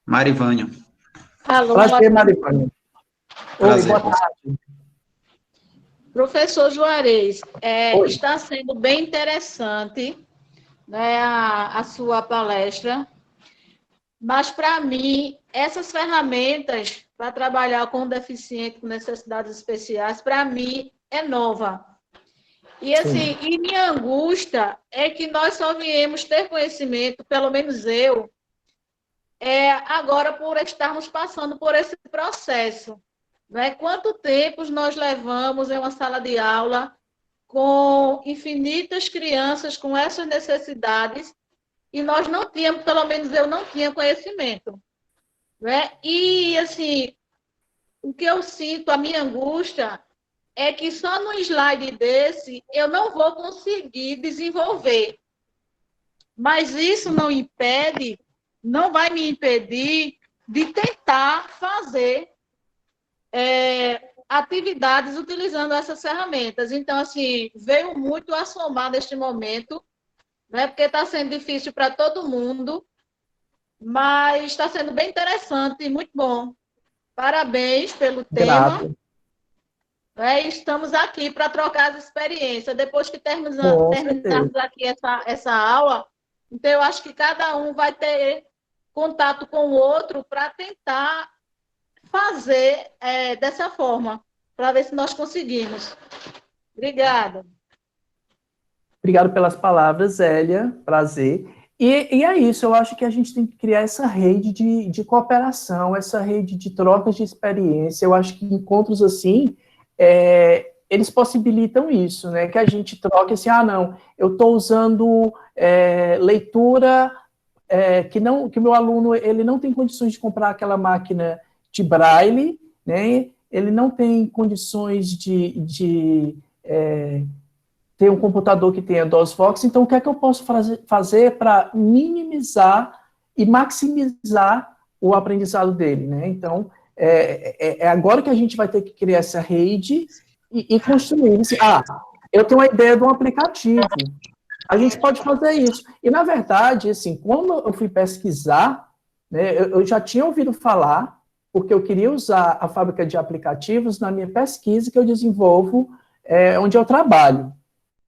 Marivânia. Alô, Prazer, Marivânia. Oi, boa tarde. Professor Juarez, está sendo bem interessante, né, a sua palestra, mas para mim, essas ferramentas para trabalhar com deficiente com necessidades especiais, para mim, é nova. E assim, e minha angústia é que nós só viemos ter conhecimento, pelo menos eu, agora por estarmos passando por esse processo. Né? Quanto tempo nós levamos em uma sala de aula com infinitas crianças com essas necessidades e nós não tínhamos, pelo menos eu não tinha conhecimento. Né? E, assim, o que eu sinto, a minha angústia, é que só no slide desse eu não vou conseguir desenvolver. Mas isso não vai me impedir de tentar fazer atividades utilizando essas ferramentas. Então, assim, veio muito a somar neste momento, né, porque está sendo difícil para todo mundo, mas está sendo bem interessante e muito bom. Parabéns pelo tema. Grato. Estamos aqui para trocar as experiências. Depois que Com terminarmos aqui essa aula, então eu acho que cada um vai ter contato com o outro para tentar fazer dessa forma, para ver se nós conseguimos. Obrigada. Obrigado pelas palavras, Zélia. Prazer. E é isso, eu acho que a gente tem que criar essa rede de cooperação, essa rede de trocas de experiência. Eu acho que encontros assim, eles possibilitam isso, né? Que a gente troque assim, não, eu estou usando leitura que o meu aluno ele não tem condições de comprar aquela máquina de braille, né? Ele não tem condições de ter um computador que tenha DOSVox, então o que é que eu posso fazer para minimizar e maximizar o aprendizado dele, né? Então, é agora que a gente vai ter que criar essa rede e construir. Eu tenho uma ideia de um aplicativo, a gente pode fazer isso. E, na verdade, assim, quando eu fui pesquisar, né, eu já tinha ouvido falar, porque eu queria usar a fábrica de aplicativos na minha pesquisa que eu desenvolvo onde eu trabalho.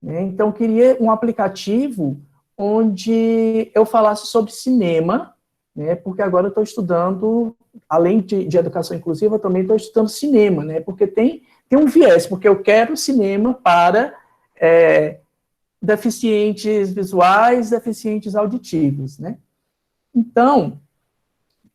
Né? Então, eu queria um aplicativo onde eu falasse sobre cinema, né, porque agora eu estou estudando, além de educação inclusiva, eu também estou estudando cinema, né, porque tem um viés, porque eu quero cinema para deficientes visuais, deficientes auditivos, né? Então,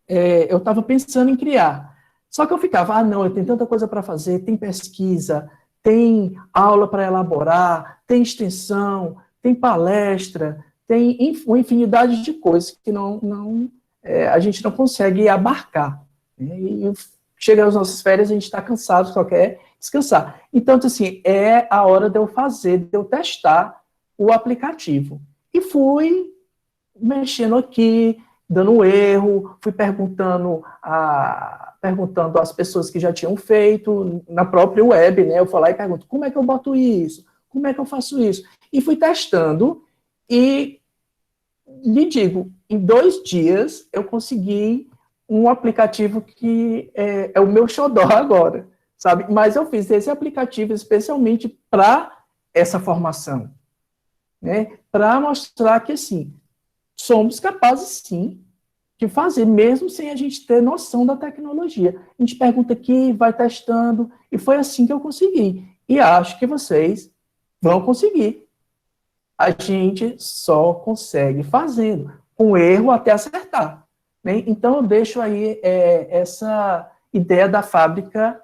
eu estava pensando em criar. Só que eu ficava, não, eu tenho tanta coisa para fazer, tem pesquisa, tem aula para elaborar, tem extensão, tem palestra, tem uma infinidade de coisas que a gente não consegue abarcar. Né? E chega às nossas férias, a gente está cansado, só quer descansar. Então, assim, é a hora de eu fazer, de eu testar o aplicativo. E fui mexendo aqui, dando um erro, fui perguntando às pessoas que já tinham feito, na própria web, né? Eu fui lá e pergunto, como é que eu boto isso? Como é que eu faço isso? E fui testando, e lhe digo, em 2 dias eu consegui um aplicativo que é o meu xodó agora, sabe? Mas eu fiz esse aplicativo especialmente para essa formação, né? Para mostrar que, assim, somos capazes, sim, de fazer, mesmo sem a gente ter noção da tecnologia. A gente pergunta aqui, vai testando, e foi assim que eu consegui. E acho que vocês vão conseguir. A gente só consegue fazendo, com erro até acertar. Né? Então, eu deixo aí essa ideia da fábrica,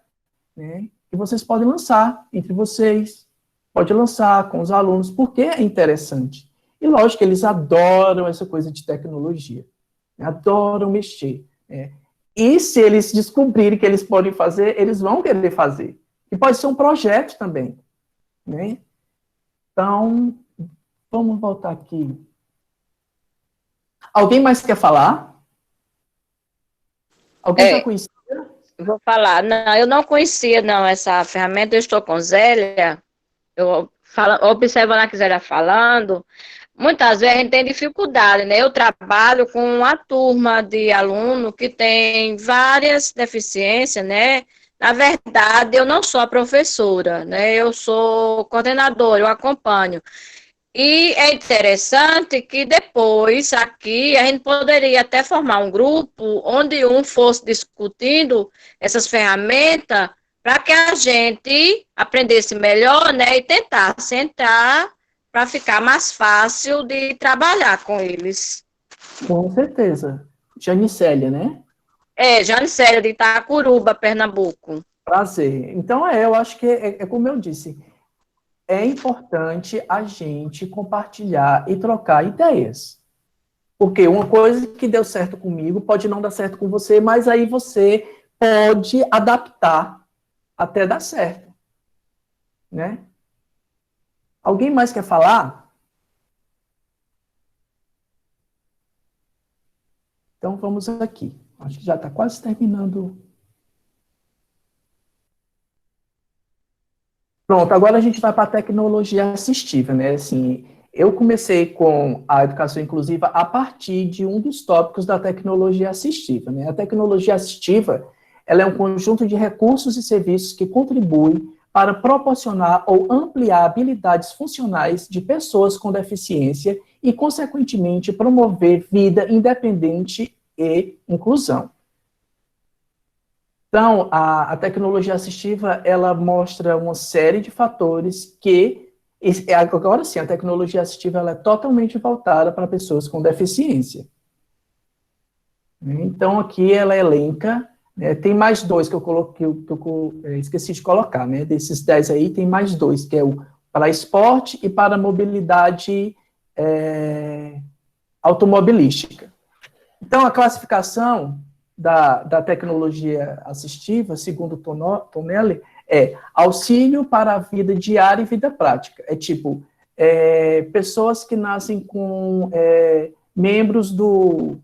né, que vocês podem lançar entre vocês, pode lançar com os alunos, porque é interessante. E, lógico, eles adoram essa coisa de tecnologia, adoram mexer. Né? E se eles descobrirem que eles podem fazer, eles vão querer fazer. E pode ser um projeto também. Né? Então, vamos voltar aqui. Alguém mais quer falar? Alguém já conhecia? Vou falar. Não, eu não conhecia, não, essa ferramenta. Eu estou com Zélia. Eu observando a que Zélia falando. Muitas vezes a gente tem dificuldade, né? Eu trabalho com uma turma de aluno que tem várias deficiências, né? Na verdade, eu não sou a professora, né? Eu sou coordenadora, eu acompanho. E é interessante que depois, aqui, a gente poderia até formar um grupo onde um fosse discutindo essas ferramentas para que a gente aprendesse melhor, né? E tentasse entrar para ficar mais fácil de trabalhar com eles. Com certeza. Janicélia, né? Janicélia, de Itacuruba, Pernambuco. Prazer. Então, eu acho que é como eu disse, é importante a gente compartilhar e trocar ideias. Porque uma coisa que deu certo comigo pode não dar certo com você, mas aí você pode adaptar até dar certo, né? Alguém mais quer falar? Então, vamos aqui. Acho que já está quase terminando. Pronto, agora a gente vai para a tecnologia assistiva, né? Assim, eu comecei com a educação inclusiva a partir de um dos tópicos da tecnologia assistiva, né? A tecnologia assistiva, ela é um conjunto de recursos e serviços que contribuem para proporcionar ou ampliar habilidades funcionais de pessoas com deficiência e, consequentemente, promover vida independente e inclusão. Então, a tecnologia assistiva, ela mostra uma série de fatores que, agora sim, a tecnologia assistiva ela é totalmente voltada para pessoas com deficiência. Então, aqui ela elenca, né, tem mais dois que eu coloquei, que eu esqueci de colocar, né, desses 10 aí, tem mais dois, que é o para esporte e para mobilidade automobilística. Então, a classificação da tecnologia assistiva, segundo Tonelli, é auxílio para a vida diária e vida prática. É tipo, pessoas que nascem com membros do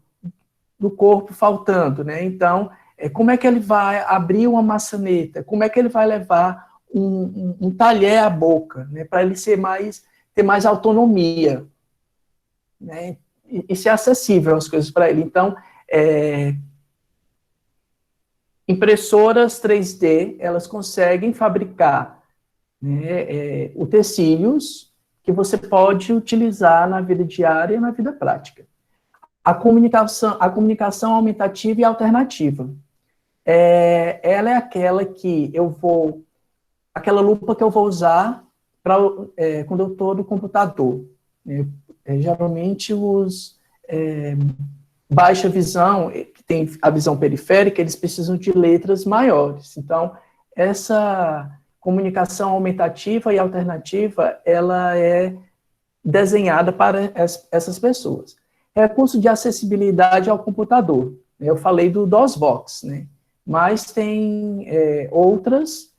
corpo faltando, né? Então, como é que ele vai abrir uma maçaneta? Como é que ele vai levar um talher à boca, né? Para ele ter mais autonomia, né? E ser acessível as coisas para ele. Então, impressoras 3D, elas conseguem fabricar, né, utensílios que você pode utilizar na vida diária e na vida prática. A comunicação aumentativa e alternativa. Ela é aquela que aquela lupa que eu vou usar quando eu estou no computador. Geralmente os baixa visão, que tem a visão periférica, eles precisam de letras maiores. Então, essa comunicação aumentativa e alternativa, ela é desenhada para essas pessoas. Recurso de acessibilidade ao computador. Eu falei do DOSBox, né? Mas tem outros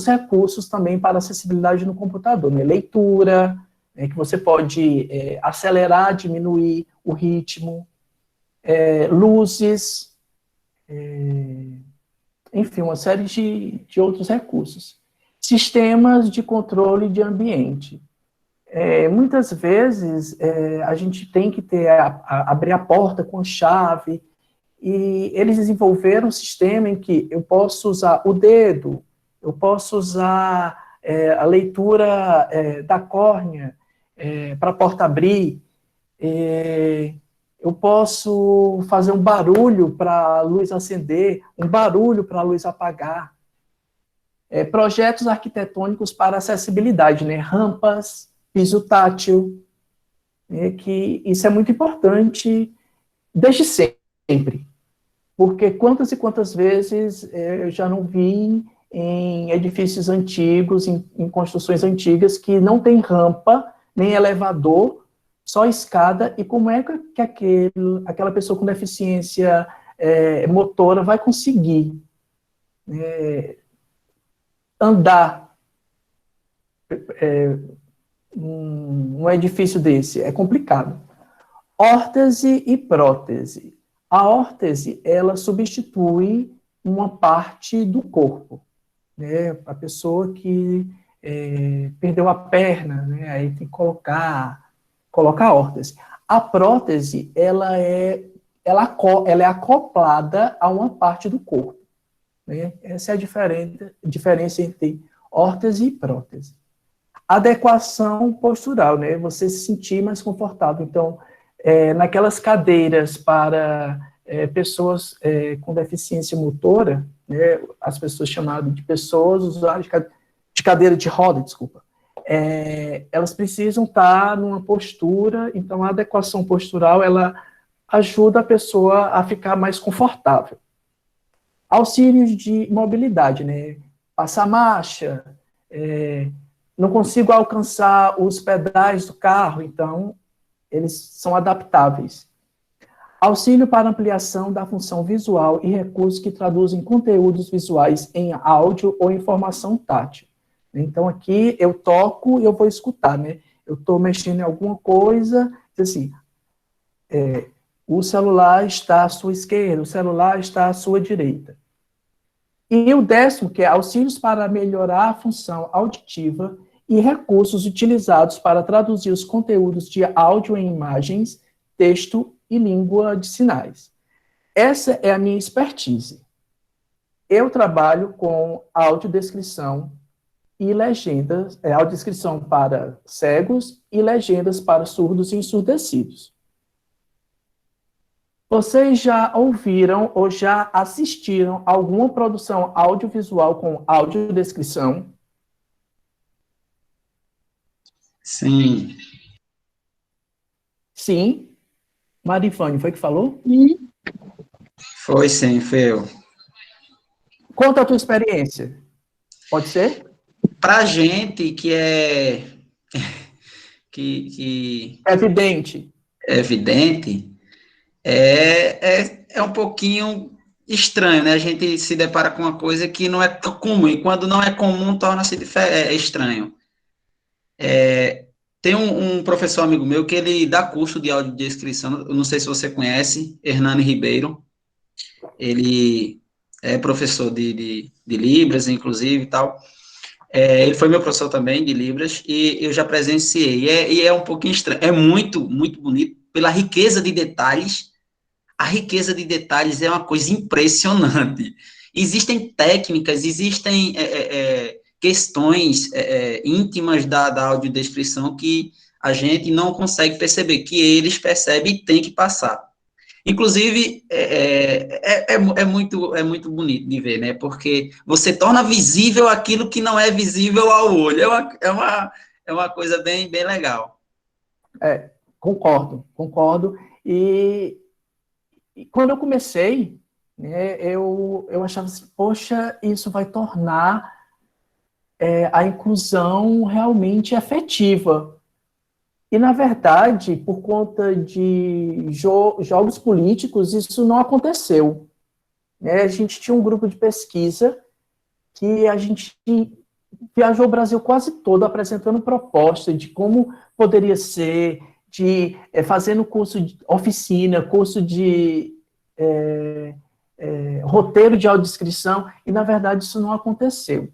recursos também para acessibilidade no computador, né? Leitura, que você pode acelerar, diminuir o ritmo, luzes, enfim, uma série de outros recursos. Sistemas de controle de ambiente. Muitas vezes a gente tem que abrir a porta com chave, e eles desenvolveram um sistema em que eu posso usar o dedo, eu posso usar a leitura da córnea para a porta abrir, eu posso fazer um barulho para a luz acender, um barulho para a luz apagar. Projetos arquitetônicos para acessibilidade, né? Rampas, piso tátil, que isso é muito importante desde sempre, porque quantas e quantas vezes eu já não vi em edifícios antigos, em construções antigas, que não tem rampa, nem elevador, só escada, e como é que aquela pessoa com deficiência motora vai conseguir andar num edifício desse? É complicado. Órtese e prótese. A órtese, ela substitui uma parte do corpo, né? A pessoa que perdeu a perna, né? Aí tem que colocar a órtese. A prótese, ela é acoplada a uma parte do corpo, né? Essa é a diferença entre órtese e prótese. Adequação postural, né? Você se sentir mais confortável. Então, naquelas cadeiras para pessoas com deficiência motora, né? As pessoas chamadas de pessoas usuárias de cadeira de roda, desculpa, elas precisam estar numa postura. Então, a adequação postural, ela ajuda a pessoa a ficar mais confortável. Auxílios de mobilidade, né? Passar marcha, não consigo alcançar os pedais do carro, então eles são adaptáveis. Auxílio para ampliação da função visual e recursos que traduzem conteúdos visuais em áudio ou informação tátil. Então, aqui eu toco e eu vou escutar, né? Eu estou mexendo em alguma coisa, assim, o celular está à sua esquerda, o celular está à sua direita. E o 10º, que é auxílios para melhorar a função auditiva e recursos utilizados para traduzir os conteúdos de áudio em imagens, texto e língua de sinais. Essa é a minha expertise. Eu trabalho com audiodescrição e legendas, audiodescrição para cegos e legendas para surdos e ensurdecidos. Vocês já ouviram ou já assistiram a alguma produção audiovisual com audiodescrição? Sim. Sim. Marifane, foi que falou? Foi sim, foi eu. Conta a tua experiência. Pode ser? Pra gente que é que Evidente. é evidente, é um pouquinho estranho, né? A gente se depara com uma coisa que não é tão comum, e quando não é comum, torna-se estranho. Tem um professor amigo meu que ele dá curso de audiodescrição, eu não sei se você conhece, Hernani Ribeiro. Ele é professor de Libras, inclusive, e tal. Ele foi meu professor também de Libras, e eu já presenciei, e é um pouquinho estranho, é muito, muito bonito, pela riqueza de detalhes. A riqueza de detalhes é uma coisa impressionante. Existem técnicas, existem questões íntimas da audiodescrição que a gente não consegue perceber, que eles percebem e têm que passar. Inclusive, é muito bonito de ver, né? Porque você torna visível aquilo que não é visível ao olho. É uma coisa bem, bem legal. Concordo. E quando eu comecei, né, eu achava assim, poxa, isso vai tornar a inclusão realmente efetiva. E, na verdade, por conta de jogos políticos, isso não aconteceu. A gente tinha um grupo de pesquisa que a gente viajou o Brasil quase todo apresentando proposta de como poderia ser, de fazendo curso de oficina, curso de roteiro de audiodescrição, e, na verdade, isso não aconteceu.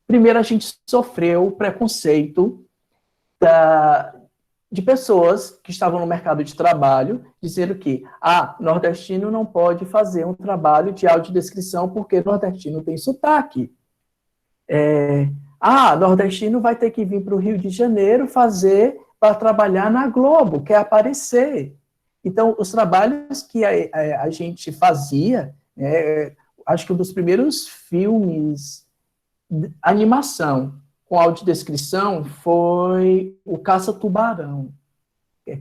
Primeiro, a gente sofreu preconceito de pessoas que estavam no mercado de trabalho, dizendo que, nordestino não pode fazer um trabalho de audiodescrição porque nordestino tem sotaque. Nordestino vai ter que vir para o Rio de Janeiro para trabalhar na Globo, quer aparecer. Então, os trabalhos que a gente fazia, acho que um dos primeiros filmes, animação, com audiodescrição, foi o Caça-Tubarão.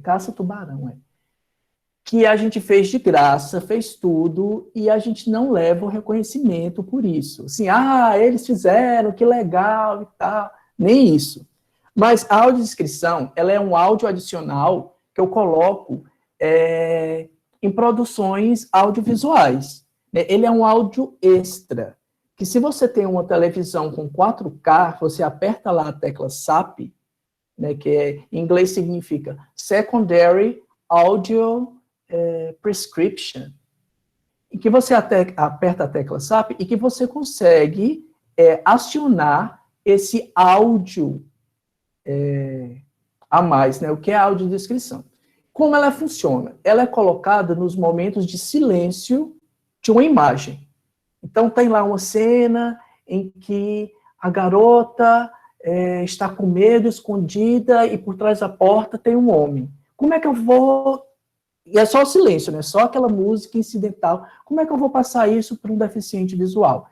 Caça-Tubarão, que a gente fez de graça, fez tudo, e a gente não leva o reconhecimento por isso. Assim, eles fizeram, que legal e tal. Nem isso. Mas a audiodescrição, ela é um áudio adicional que eu coloco em produções audiovisuais. Ele é um áudio extra, que se você tem uma televisão com 4K, você aperta lá a tecla SAP, né, que em inglês significa Secondary Audio Prescription, e que você aperta a tecla SAP e que você consegue acionar esse áudio a mais, né, o que é a audiodescrição. Como ela funciona? Ela é colocada nos momentos de silêncio de uma imagem. Então, tem lá uma cena em que a garota está com medo, escondida, e por trás da porta tem um homem. Como é que eu vou... E é só o silêncio, né? Só aquela música incidental. Como é que eu vou passar isso para um deficiente visual?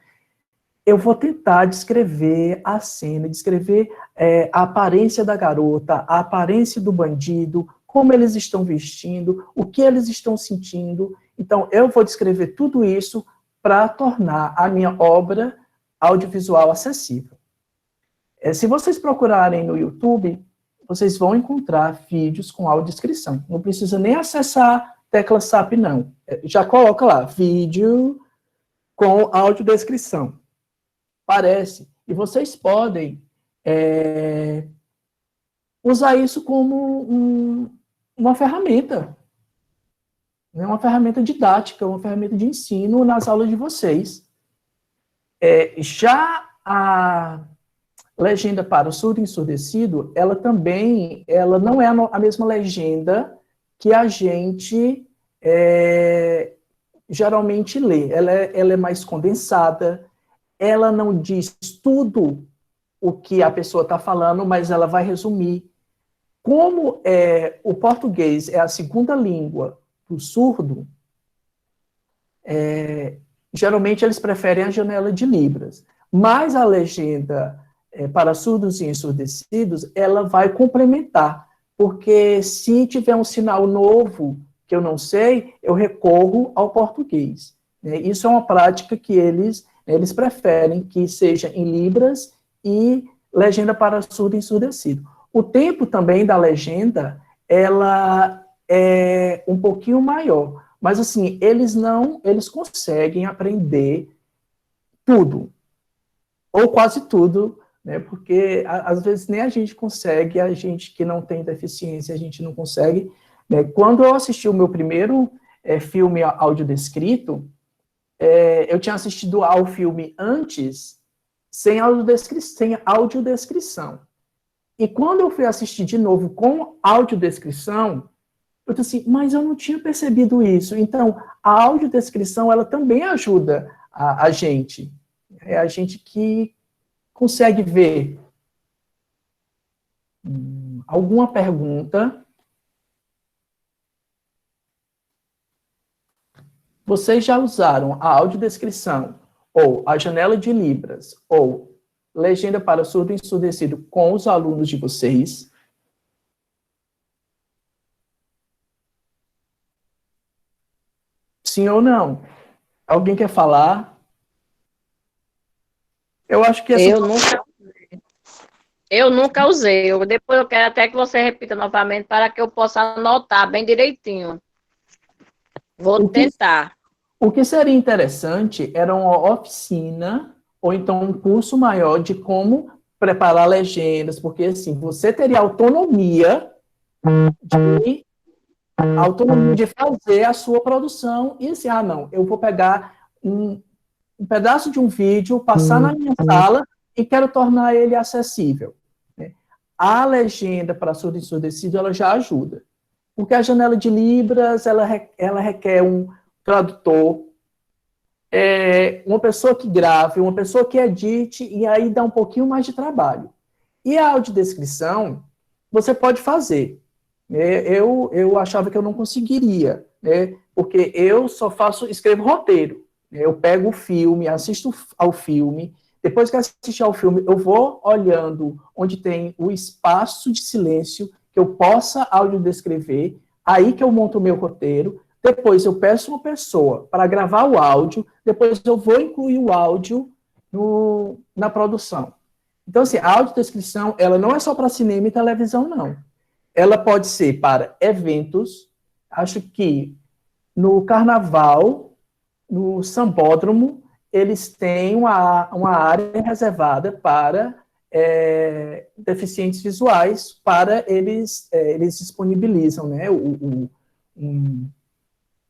eu vou tentar descrever a cena, descrever a aparência da garota, a aparência do bandido, como eles estão vestindo, o que eles estão sentindo. Então, eu vou descrever tudo isso para tornar a minha obra audiovisual acessível. Se vocês procurarem no YouTube, vocês vão encontrar vídeos com audiodescrição. Não precisa nem acessar a tecla SAP, não. Já coloca lá, vídeo com audiodescrição. Aparece. E vocês podem usar isso como uma ferramenta. Né? Uma ferramenta didática, uma ferramenta de ensino nas aulas de vocês. Já a legenda para o surdo e ensurdecido, ela não é a mesma legenda que a gente geralmente lê. Ela é mais condensada, ela não diz tudo o que a pessoa está falando, mas ela vai resumir. Como o português é a segunda língua do surdo, geralmente eles preferem a janela de Libras. Mas a legenda para surdos e ensurdecidos, ela vai complementar, porque se tiver um sinal novo que eu não sei, eu recorro ao português. Isso é uma prática que eles preferem que seja em Libras e legenda para surdo e ensurdecido. O tempo também da legenda, ela é um pouquinho maior, mas assim, eles conseguem aprender tudo, ou quase tudo, né, porque às vezes nem a gente consegue, a gente que não tem deficiência, a gente não consegue. Né? Quando eu assisti o meu primeiro filme audiodescrito, eu tinha assistido ao filme antes, sem audiodescrição. E quando eu fui assistir de novo com audiodescrição, eu disse assim, mas eu não tinha percebido isso. Então, a audiodescrição, ela também ajuda a gente. É a gente que consegue ver. Alguma pergunta? Vocês já usaram a audiodescrição, ou a janela de Libras, ou legenda para surdo e ensurdecido com os alunos de vocês? Sim ou não? Alguém quer falar? Eu acho que Eu nunca usei. Depois eu quero até que você repita novamente para que eu possa anotar bem direitinho. Vou tentar. O que seria interessante era uma oficina ou então um curso maior de como preparar legendas, porque assim, você teria autonomia de fazer a sua produção e assim, não, eu vou pegar um pedaço de um vídeo, passar na minha sala e quero tornar ele acessível. Né? A legenda para surdo e ensurdecido, ela já ajuda. Porque a janela de Libras, ela requer um tradutor, uma pessoa que grave, uma pessoa que edite, e aí dá um pouquinho mais de trabalho. E a audiodescrição, você pode fazer. Eu achava que eu não conseguiria, né? Porque eu só escrevo roteiro. Eu pego o filme, assisto ao filme, depois que assistir ao filme, eu vou olhando onde tem o espaço de silêncio que eu possa audiodescrever, aí que eu monto o meu roteiro, depois eu peço uma pessoa para gravar o áudio, depois eu vou incluir o áudio na produção. Então, assim, a audiodescrição, ela não é só para cinema e televisão, não. Ela pode ser para eventos, acho que no carnaval, no Sambódromo, eles têm uma área reservada para deficientes visuais, para eles disponibilizam, né,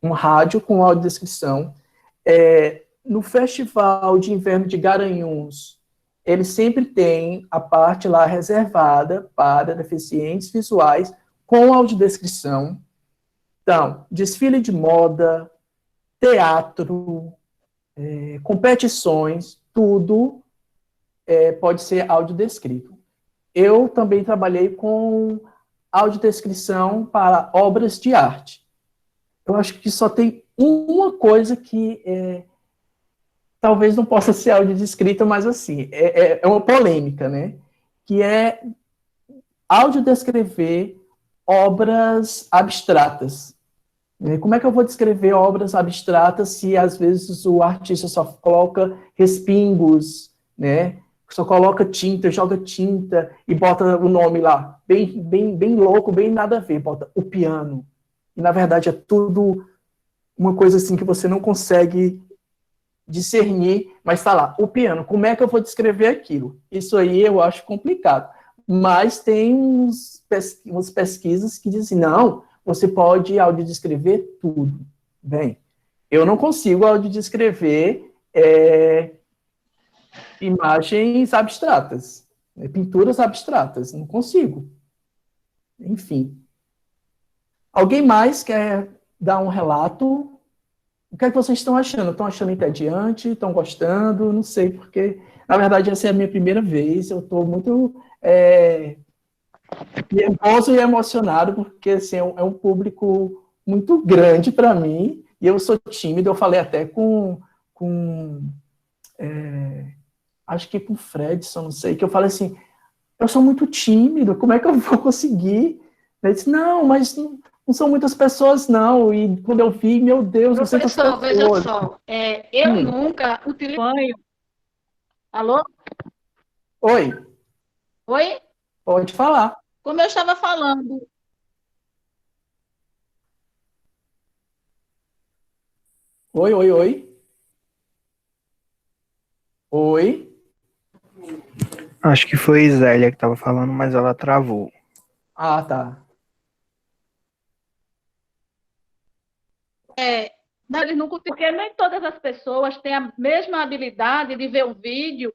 um rádio com audiodescrição. No Festival de Inverno de Garanhuns, eles sempre têm a parte lá reservada para deficientes visuais com audiodescrição. Então, desfile de moda, teatro, competições, tudo pode ser audiodescrito. Eu também trabalhei com audiodescrição para obras de arte. Eu acho que só tem uma coisa que talvez não possa ser áudio de escrita, mas assim, é uma polêmica, né? Que é audiodescrever obras abstratas. Como é que eu vou descrever obras abstratas se, às vezes, o artista só coloca respingos, né? Só coloca tinta, joga tinta e bota o nome lá, bem louco, bem nada a ver, bota o piano. E, na verdade, é tudo uma coisa assim que você não consegue discernir, mas está lá, o piano. Como é que eu vou descrever aquilo? Isso aí eu acho complicado. Mas tem umas pesquisas que dizem, não, você pode audiodescrever tudo. Bem, eu não consigo audiodescrever imagens abstratas, pinturas abstratas, não consigo. Enfim. Alguém mais quer dar um relato? O que é que vocês estão achando? Estão achando entediante? Estão gostando? Não sei, porque, na verdade, essa é a minha primeira vez. Eu estou muito nervoso e emocionado, porque assim, é um público muito grande para mim, e eu sou tímido. Eu falei até acho que com o Fredson, não sei, que eu falei assim, eu sou muito tímido, como é que eu vou conseguir? Ele disse, não, mas não são muitas pessoas, não. E quando eu vi, meu Deus, não sei quantas Professor, veja pessoas. só, eu nunca utilizei... Alô? Oi, Oi? pode falar. Como eu estava falando, Oi, oi, oi. Oi. Acho que foi Zélia que estava falando, mas ela travou. Ah, tá. não, eles não conseguem, porque nem todas as pessoas têm a mesma habilidade de ver o vídeo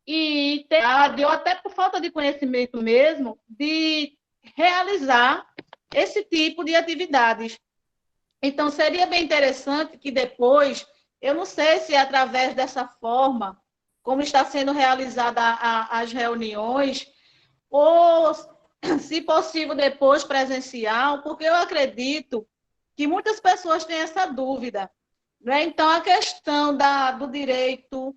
e ter, ou até por falta de conhecimento mesmo, de realizar esse tipo de atividades. Então, seria bem interessante que depois, eu não sei se é através dessa forma, como está sendo realizada as reuniões, ou, se possível, depois presencial, porque eu acredito que muitas pessoas têm essa dúvida. Né? Então, a questão do direito,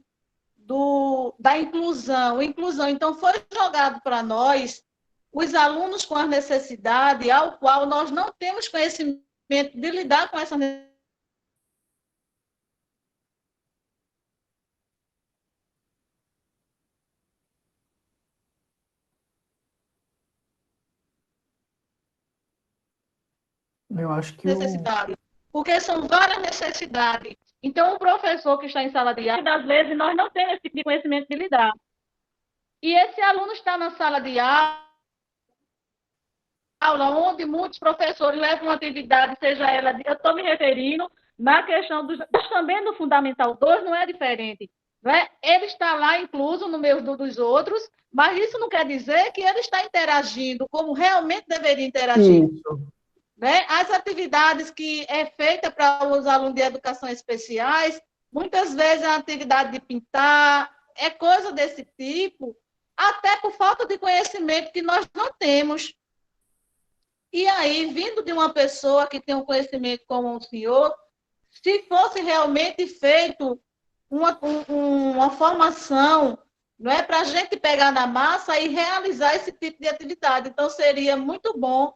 da inclusão. Então, foi jogado para nós, os alunos com a necessidade, ao qual nós não temos conhecimento de lidar com essa necessidade. Eu acho que Porque são várias necessidades. Então, o professor que está em sala de aula, às vezes, nós não temos esse tipo de conhecimento de lidar. E esse aluno está na sala de aula, onde muitos professores levam uma atividade, seja ela, eu estou me referindo na questão também do Fundamental 2, não é diferente. Né? Ele está lá incluso no meio dos outros, mas isso não quer dizer que ele está interagindo como realmente deveria interagir. isso. Né? As atividades que é feita para os alunos de educação especiais, muitas vezes é a atividade de pintar, é coisa desse tipo, até por falta de conhecimento que nós não temos. E aí, vindo de uma pessoa que tem um conhecimento como o senhor, se fosse realmente feito uma formação, não é, para a gente pegar na massa e realizar esse tipo de atividade. Então, seria muito bom,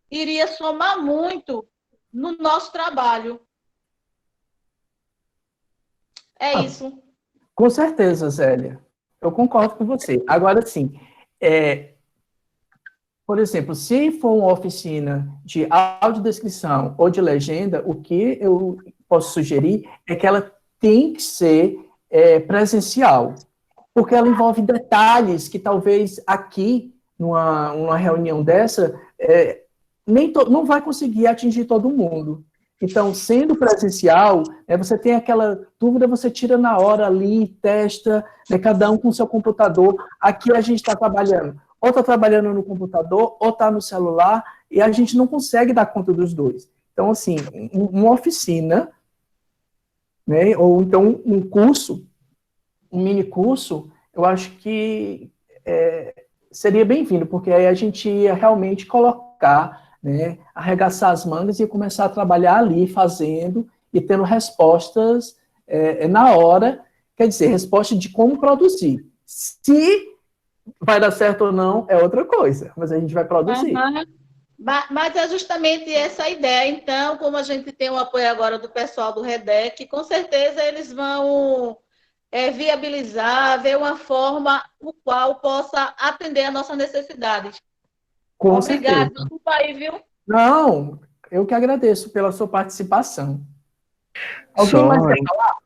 iria somar muito no nosso trabalho. É isso. Com certeza, Zélia. Eu concordo com você. Agora, sim, por exemplo, se for uma oficina de audiodescrição ou de legenda, o que eu posso sugerir é que ela tem que ser presencial, porque ela envolve detalhes que talvez aqui, numa reunião dessa, não vai conseguir atingir todo mundo. Então, sendo presencial, você tem aquela dúvida, você tira na hora ali, testa, cada um com o seu computador. Aqui a gente está trabalhando, ou está trabalhando no computador, ou está no celular, e a gente não consegue dar conta dos dois. Então, assim, uma oficina, né, ou então um curso, um mini curso, eu acho que seria bem-vindo, porque aí a gente ia realmente colocar, né, arregaçar as mangas e começar a trabalhar ali, fazendo e tendo respostas é na hora, quer dizer, resposta de como produzir. Se vai dar certo ou não é outra coisa, mas a gente vai produzir. Aham. Mas é justamente essa a ideia. Então, como a gente tem o apoio agora do pessoal do REDEC, com certeza eles vão viabilizar, ver uma forma no qual possa atender a nossas necessidades. Com Obrigada, certeza. desculpa aí, viu? Não, eu que agradeço pela sua participação. Alguém Só, mais quer falar?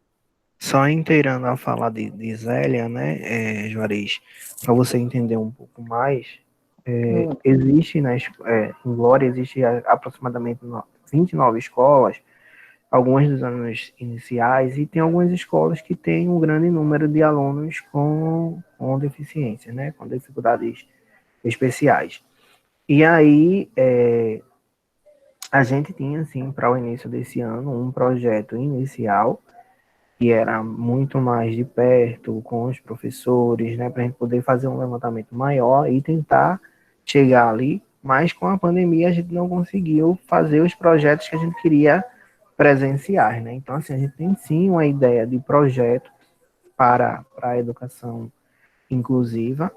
só inteirando a fala de Zélia, né, Juarez, para você entender um pouco mais, existe em Glória, existe aproximadamente 29 escolas, algumas dos anos iniciais, e tem algumas escolas que têm um grande número de alunos com deficiência, né, com dificuldades especiais. E aí, a gente tinha, assim, para o início desse ano, um projeto inicial, que era muito mais de perto, com os professores, né, para a gente poder fazer um levantamento maior e tentar chegar ali, mas com a pandemia a gente não conseguiu fazer os projetos que a gente queria presenciar, né? Então, assim, a gente tem sim uma ideia de projeto para a educação inclusiva,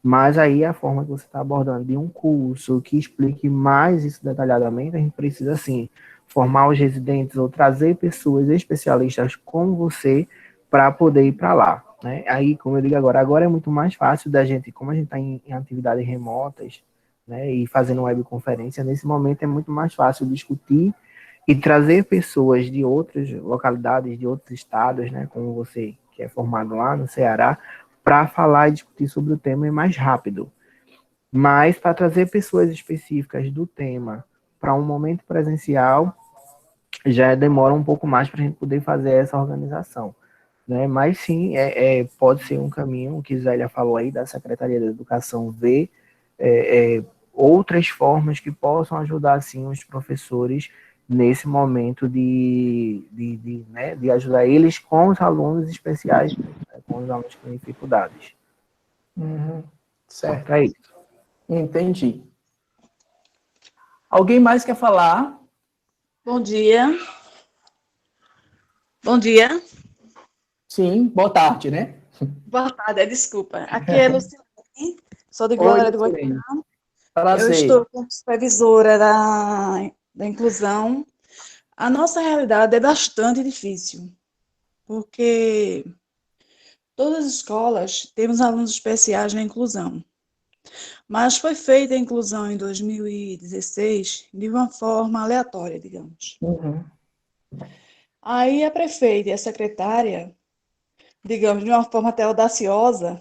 mas aí a forma que você está abordando de um curso que explique mais isso detalhadamente, a gente precisa, assim, formar os residentes ou trazer pessoas especialistas como você para poder ir para lá, né? Aí, como eu digo agora é muito mais fácil da gente, como a gente está em atividades remotas, né, e fazendo webconferência, nesse momento é muito mais fácil discutir e trazer pessoas de outras localidades, de outros estados, né, como você que é formado lá no Ceará, para falar e discutir sobre o tema é mais rápido. Mas para trazer pessoas específicas do tema para um momento presencial, já demora um pouco mais para a gente poder fazer essa organização, né? Mas sim, pode ser um caminho, o que Zélia falou aí, da Secretaria da Educação, ver outras formas que possam ajudar, sim, os professores nesse momento de ajudar eles com os alunos especiais, né, com os alunos com dificuldades. Certo. É isso. Entendi. Alguém mais quer falar? Bom dia. Bom dia. Sim, boa tarde, né? Boa tarde, desculpa. Aqui é Luciane, sou de Oi, Glória do Luciane. Guarani. Eu Prazer. estou como supervisora da inclusão. A nossa realidade é bastante difícil, porque todas as escolas temos alunos especiais na inclusão. Mas foi feita a inclusão em 2016 de uma forma aleatória, digamos. Uhum. Aí a prefeita e a secretária, digamos, de uma forma até audaciosa,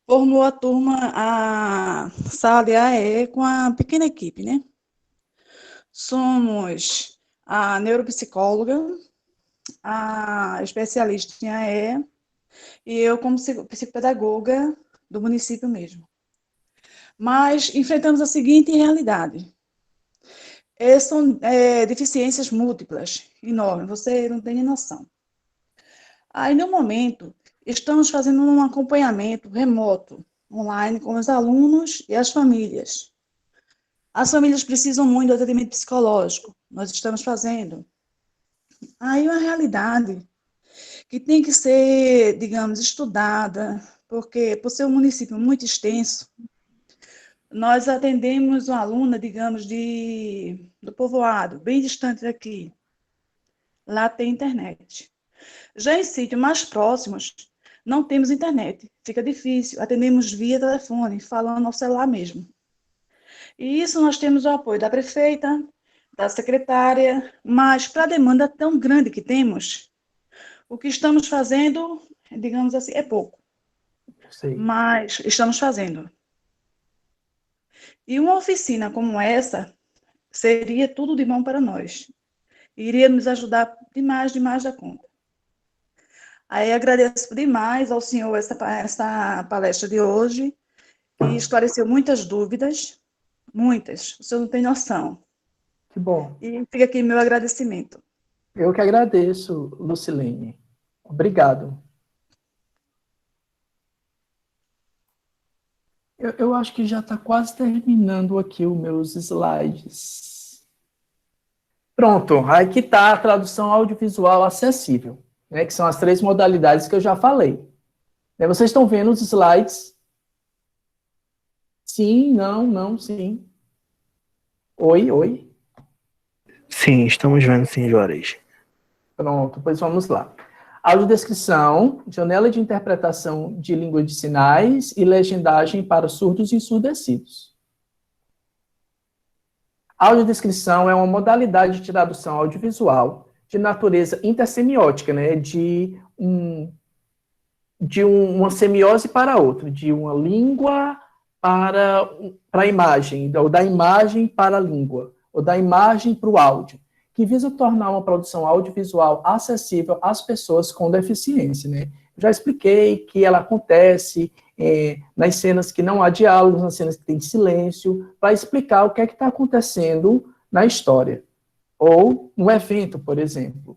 formou a turma, a sala de AE com a pequena equipe, né? Somos a neuropsicóloga, a especialista em AE e eu como psicopedagoga do município mesmo. Mas enfrentamos a seguinte realidade. São deficiências múltiplas, enormes, você não tem nem noção. Aí, no momento, estamos fazendo um acompanhamento remoto, online, com os alunos e as famílias. As famílias precisam muito do atendimento psicológico, nós estamos fazendo. Aí, uma realidade que tem que ser, digamos, estudada, porque, por ser um município muito extenso, nós atendemos uma aluna, digamos, do povoado, bem distante daqui. Lá tem internet. Já em sítios mais próximos, não temos internet. Fica difícil. Atendemos via telefone, falando ao celular mesmo. E isso nós temos o apoio da prefeita, da secretária, mas para a demanda tão grande que temos, o que estamos fazendo, digamos assim, é pouco. Sei. Mas estamos fazendo. E uma oficina como essa seria tudo de bom para nós. Iria nos ajudar demais, demais da conta. Aí agradeço demais ao senhor essa palestra de hoje, que esclareceu muitas dúvidas, muitas, o senhor não tem noção. Que bom. E fica aqui meu agradecimento. Eu que agradeço, Lucilene. Obrigado. Eu acho que já está quase terminando aqui os meus slides. Pronto, aqui está a tradução audiovisual acessível. né, que são as 3 modalidades que eu já falei. Né, vocês estão vendo os slides? Sim, não, não, sim. Oi, oi. Sim, estamos vendo sim, Juarez. Pronto, pois vamos lá. Audiodescrição, janela de interpretação de língua de sinais e legendagem para surdos e ensurdecidos. Audiodescrição é uma modalidade de tradução audiovisual de natureza intersemiótica, né, uma semiose para outra, de uma língua para a imagem, ou da imagem para a língua, ou da imagem para o áudio, que visa tornar uma produção audiovisual acessível às pessoas com deficiência, né? Já expliquei que ela acontece nas cenas que não há diálogos, nas cenas que tem silêncio, para explicar o que é que está acontecendo na história, ou no evento, por exemplo.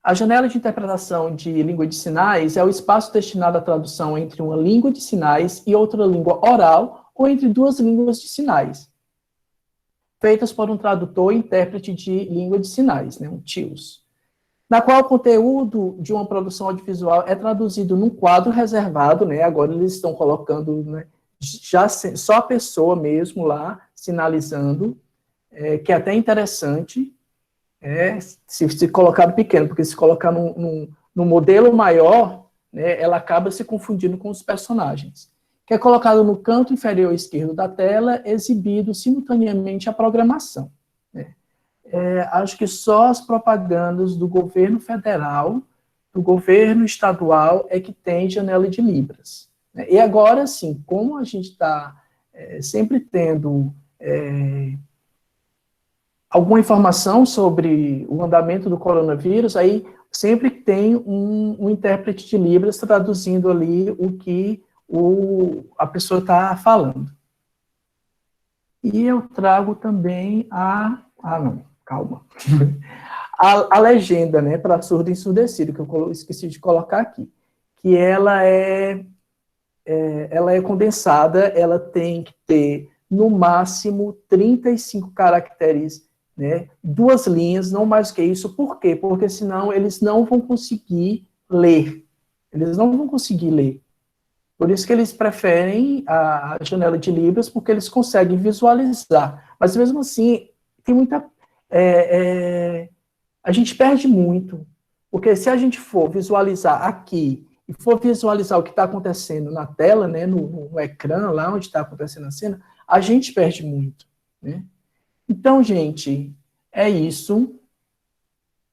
A janela de interpretação de língua de sinais é o espaço destinado à tradução entre uma língua de sinais e outra língua oral, ou entre 2 línguas de sinais, feitas por um tradutor e intérprete de língua de sinais, né, um TILS, na qual o conteúdo de uma produção audiovisual é traduzido num quadro reservado, né, agora eles estão colocando, né, já só a pessoa mesmo lá, sinalizando, que é até interessante, se colocar no pequeno, porque se colocar no modelo maior, né, ela acaba se confundindo com os personagens, que é colocado no canto inferior esquerdo da tela, exibido simultaneamente a programação. Né. Acho que só as propagandas do governo federal, do governo estadual, é que tem janela de Libras. Né. E agora, sim, como a gente está sempre tendo alguma informação sobre o andamento do coronavírus, aí sempre tem um intérprete de Libras traduzindo ali o que a pessoa está falando. E eu trago também não, calma. A legenda, né, para surdo e ensurdecido, que eu esqueci de colocar aqui, que ela é condensada, ela tem que ter, no máximo, 35 caracteres, né, 2 linhas, não mais que isso. Por quê? Porque senão eles não vão conseguir ler. Eles não vão conseguir ler. Por isso que eles preferem a janela de Libras, porque eles conseguem visualizar. Mas mesmo assim, tem muita... a gente perde muito, porque se a gente for visualizar aqui, e for visualizar o que está acontecendo na tela, né, no ecrã, lá onde está acontecendo a cena, a gente perde muito. Né? Então, gente, é isso.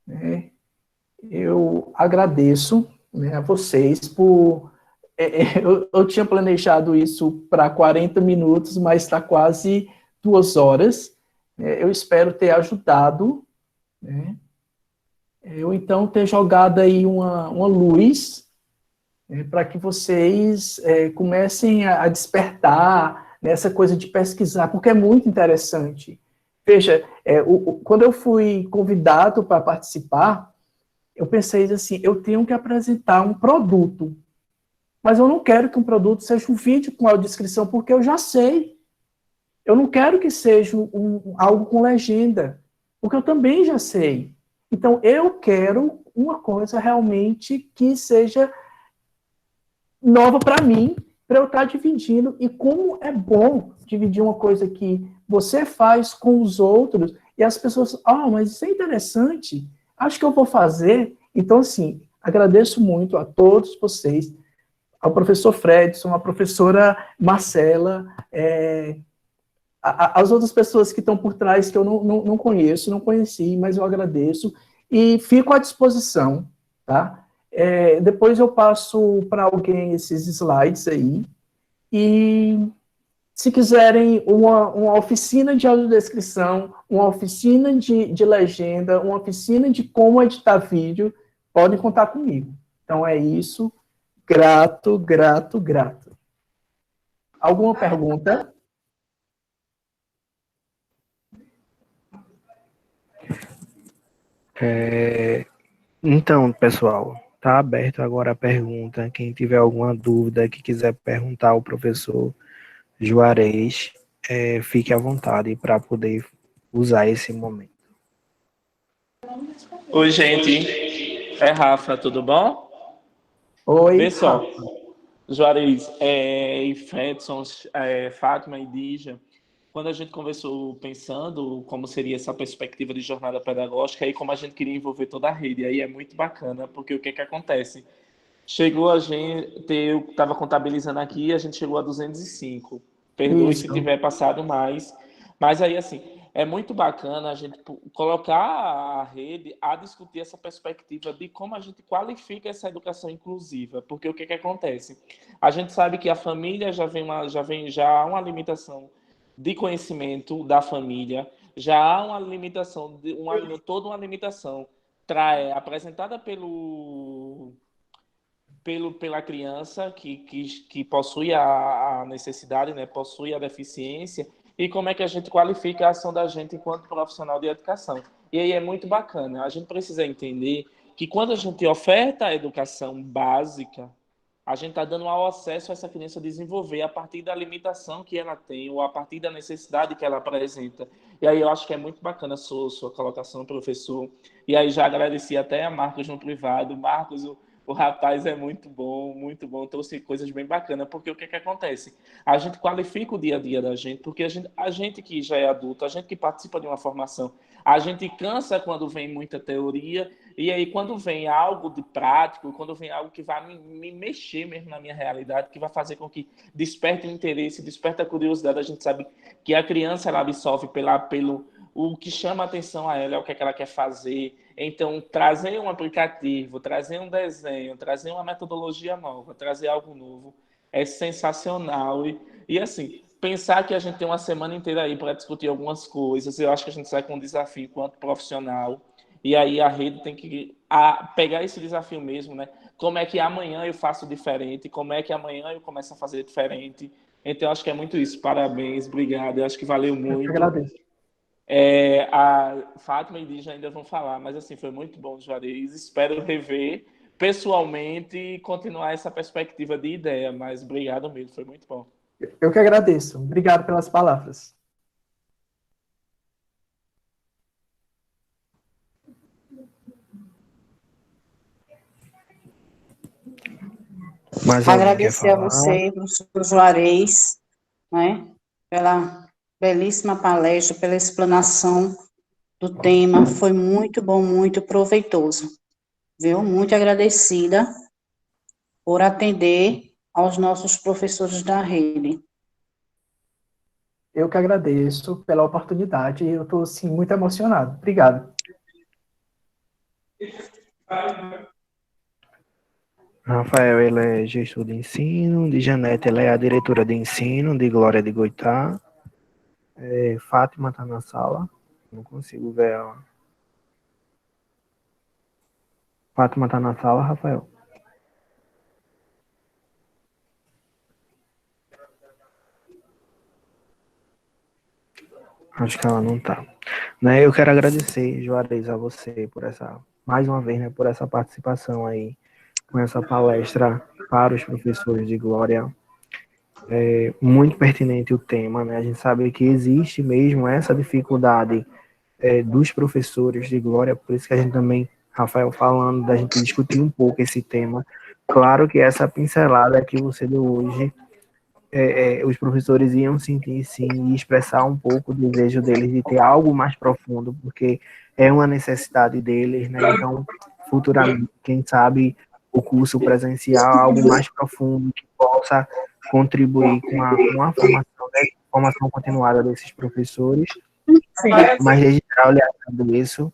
Né? Eu agradeço, né, a vocês por... Eu tinha planejado isso para 40 minutos, mas está quase 2 horas. Eu espero ter ajudado, né? Eu, então, ter jogado aí uma luz, para que vocês comecem a despertar nessa coisa de pesquisar, porque é muito interessante. Veja, quando eu fui convidado para participar, eu pensei assim, eu tenho que apresentar um produto, mas eu não quero que um produto seja um vídeo com audiodescrição, porque eu já sei. Eu não quero que seja algo com legenda, porque eu também já sei. Então, eu quero uma coisa realmente que seja nova para mim, para eu estar dividindo. E como é bom dividir uma coisa que você faz com os outros, e as pessoas, mas isso é interessante, acho que eu vou fazer. Então, assim, agradeço muito a todos vocês, ao professor Fredson, à professora Marcela, as outras pessoas que estão por trás, que eu não conheço, não conheci, mas eu agradeço, e fico à disposição, tá? Depois eu passo para alguém esses slides aí, e se quiserem uma oficina de audiodescrição, uma oficina de legenda, uma oficina de como editar vídeo, podem contar comigo. Então é isso. Grato, grato, grato. Alguma pergunta? Então, pessoal, tá aberto agora a pergunta. Quem tiver alguma dúvida, que quiser perguntar ao professor Juarez, fique à vontade para poder usar esse momento. Oi, gente. É Rafa, tudo bom? Oi, Pessoal, Rafa. Juarez, e Fredson, Fátima e Dija, quando a gente conversou pensando como seria essa perspectiva de jornada pedagógica e como a gente queria envolver toda a rede, aí é muito bacana, porque o que é que acontece? Chegou a gente, eu estava contabilizando aqui, a gente chegou a 205. Perdoe se Isso. tiver passado mais. Mas aí, assim, é muito bacana a gente colocar a rede a discutir essa perspectiva de como a gente qualifica essa educação inclusiva. Porque o que é que acontece? A gente sabe que a família já há uma limitação de conhecimento da família, já há uma limitação, toda uma limitação apresentada pela criança que possui a necessidade, né, possui a deficiência, e como é que a gente qualifica a ação da gente enquanto profissional de educação. E aí é muito bacana, a gente precisa entender que quando a gente oferta a educação básica, a gente está dando ao acesso a essa criança desenvolver a partir da limitação que ela tem ou a partir da necessidade que ela apresenta. E aí eu acho que é muito bacana a sua colocação, professor. E aí já agradeci até a Marcos no privado. Marcos, o rapaz é muito bom, trouxe coisas bem bacanas, porque o que é que acontece? A gente qualifica o dia a dia da gente, porque a gente que já é adulto, a gente que participa de uma formação, a gente cansa quando vem muita teoria, e aí quando vem algo de prático, quando vem algo que vai me mexer mesmo na minha realidade, que vai fazer com que desperte o interesse, desperte a curiosidade, a gente sabe que a criança ela absorve pelo o que chama a atenção a ela é o que é que ela quer fazer. Então, trazer um aplicativo, trazer um desenho, trazer uma metodologia nova, trazer algo novo é sensacional. E assim, pensar que a gente tem uma semana inteira aí para discutir algumas coisas, eu acho que a gente sai com um desafio enquanto profissional. E aí a rede tem que pegar esse desafio mesmo, né? Como é que amanhã eu faço diferente? Como é que amanhã eu começo a fazer diferente? Então, eu acho que é muito isso. Parabéns, obrigado. Eu acho que valeu Eu que muito. agradeço. A Fátima e Lígia ainda vão falar, mas assim, foi muito bom, Juarez. Espero rever pessoalmente e continuar essa perspectiva de ideia, mas obrigado mesmo, foi muito bom. Eu que agradeço. Obrigado pelas palavras. Mais alguém quer Agradecer a falar? você, professor Juarez, né, pela belíssima palestra, pela explanação do tema. Foi muito bom, muito proveitoso, viu? Muito agradecida por atender aos nossos professores da rede. Eu que agradeço pela oportunidade. Eu estou, sim, muito emocionado. Obrigado. Rafael, ele é gestor de ensino, de Janete, ela é a diretora de ensino, de Glória de Goitá. Fátima está na sala, não consigo ver ela. Fátima está na sala, Rafael? Acho que ela não está. Né, eu quero agradecer, Juarez, a você por essa, mais uma vez, né, por essa participação aí, com essa palestra para os professores de Glória. É muito pertinente o tema, né? A gente sabe que existe mesmo essa dificuldade dos professores de Glória, por isso que a gente também, Rafael, falando da gente discutir um pouco esse tema. Claro que essa pincelada que você deu hoje, os professores iam sentir sim e expressar um pouco o desejo deles de ter algo mais profundo, porque é uma necessidade deles, né? Então, futuramente, quem sabe o curso presencial, algo mais profundo que possa contribuir com a formação, né? Formação continuada desses professores. Sim. Mas desde já eu lhe agradeço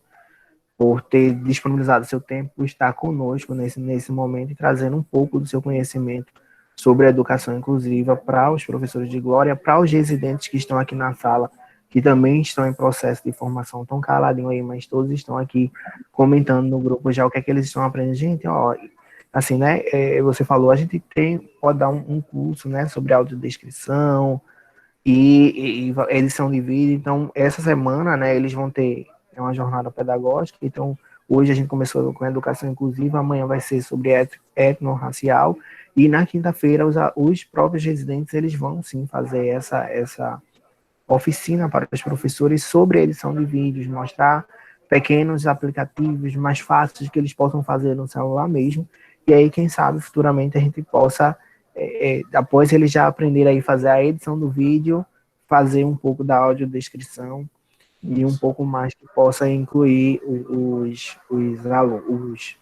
por ter disponibilizado seu tempo, por estar conosco nesse momento e trazendo um pouco do seu conhecimento sobre a educação inclusiva para os professores de Glória, para os residentes que estão aqui na sala, que também estão em processo de formação, tão caladinho aí, mas todos estão aqui comentando no grupo já o que é que eles estão aprendendo. Gente, ó, assim, né, você falou, a gente pode dar um curso, né, sobre audiodescrição, e eles são divididos, então essa semana, né, eles vão ter uma jornada pedagógica, então hoje a gente começou com educação inclusiva, amanhã vai ser sobre etnorracial, e na quinta-feira os próprios residentes, eles vão sim fazer essa oficina para os professores sobre edição de vídeos, mostrar pequenos aplicativos mais fáceis que eles possam fazer no celular mesmo, e aí, quem sabe, futuramente a gente possa, após eles já aprenderem a fazer a edição do vídeo, fazer um pouco da audiodescrição e um pouco mais que possa incluir os alunos,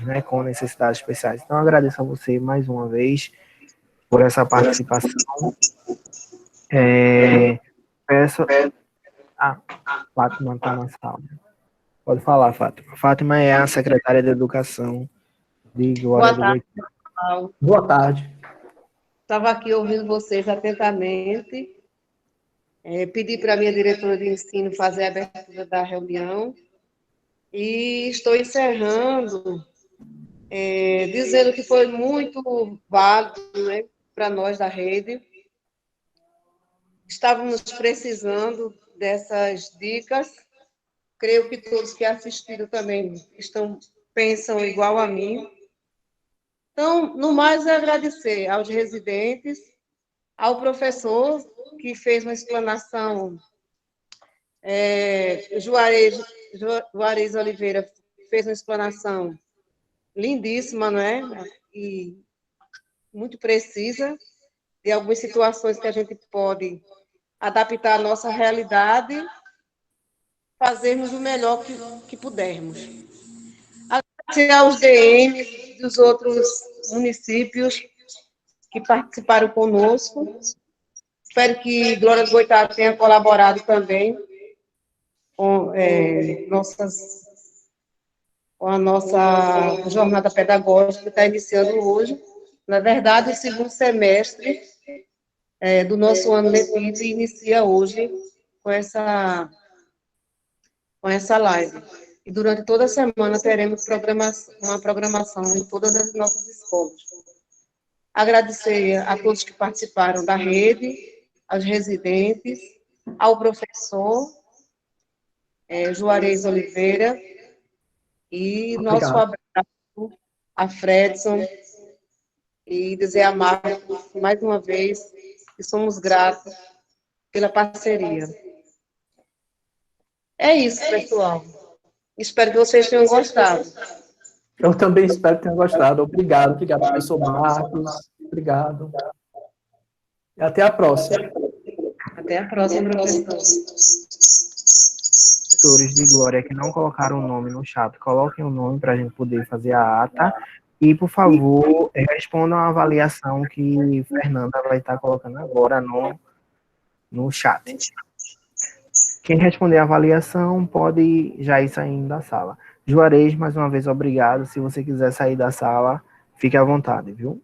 né, com necessidades especiais. Então, agradeço a você mais uma vez por essa participação. Peço... Fátima está na sala. Pode falar, Fátima. Fátima é a secretária de Educação de Glória do Goitacazes. Boa tarde. Estava aqui ouvindo vocês atentamente. Pedi para a minha diretora de ensino fazer a abertura da reunião. E estou encerrando, dizendo que foi muito válido, né, para nós da rede. Estávamos precisando dessas dicas. Creio que todos que assistiram também pensam igual a mim. Então, no mais, é agradecer aos residentes, ao professor, que fez uma explanação, Juarez Oliveira fez uma explanação lindíssima, não é? E muito precisa, de algumas situações que a gente pode adaptar à nossa realidade, fazermos o melhor que pudermos. Agradecer aos DMs dos outros municípios que participaram conosco. Espero que Glória do Goitá tenha colaborado também com a nossa jornada pedagógica que está iniciando hoje. Na verdade, o segundo semestre do nosso ano letivo inicia hoje com essa live. E durante toda a semana teremos uma programação em todas as nossas escolas. Agradecer a todos que participaram da rede, aos residentes, ao professor Juarez Oliveira, e Obrigado. Nosso abraço a Fredson, e dizer a Marcos, mais uma vez, que somos gratos pela parceria. É isso, pessoal. Espero que vocês tenham gostado. Eu também espero que tenham gostado. Obrigado, professor Marcos. Obrigado. E até a próxima. Até a próxima, professor. Professores de Glória que não colocaram o nome no chat, coloquem o nome para a gente poder fazer a ata. E, por favor, respondam a avaliação que Fernanda vai estar colocando agora no chat. Quem responder a avaliação pode já ir saindo da sala. Juarez, mais uma vez, obrigado. Se você quiser sair da sala, fique à vontade, viu?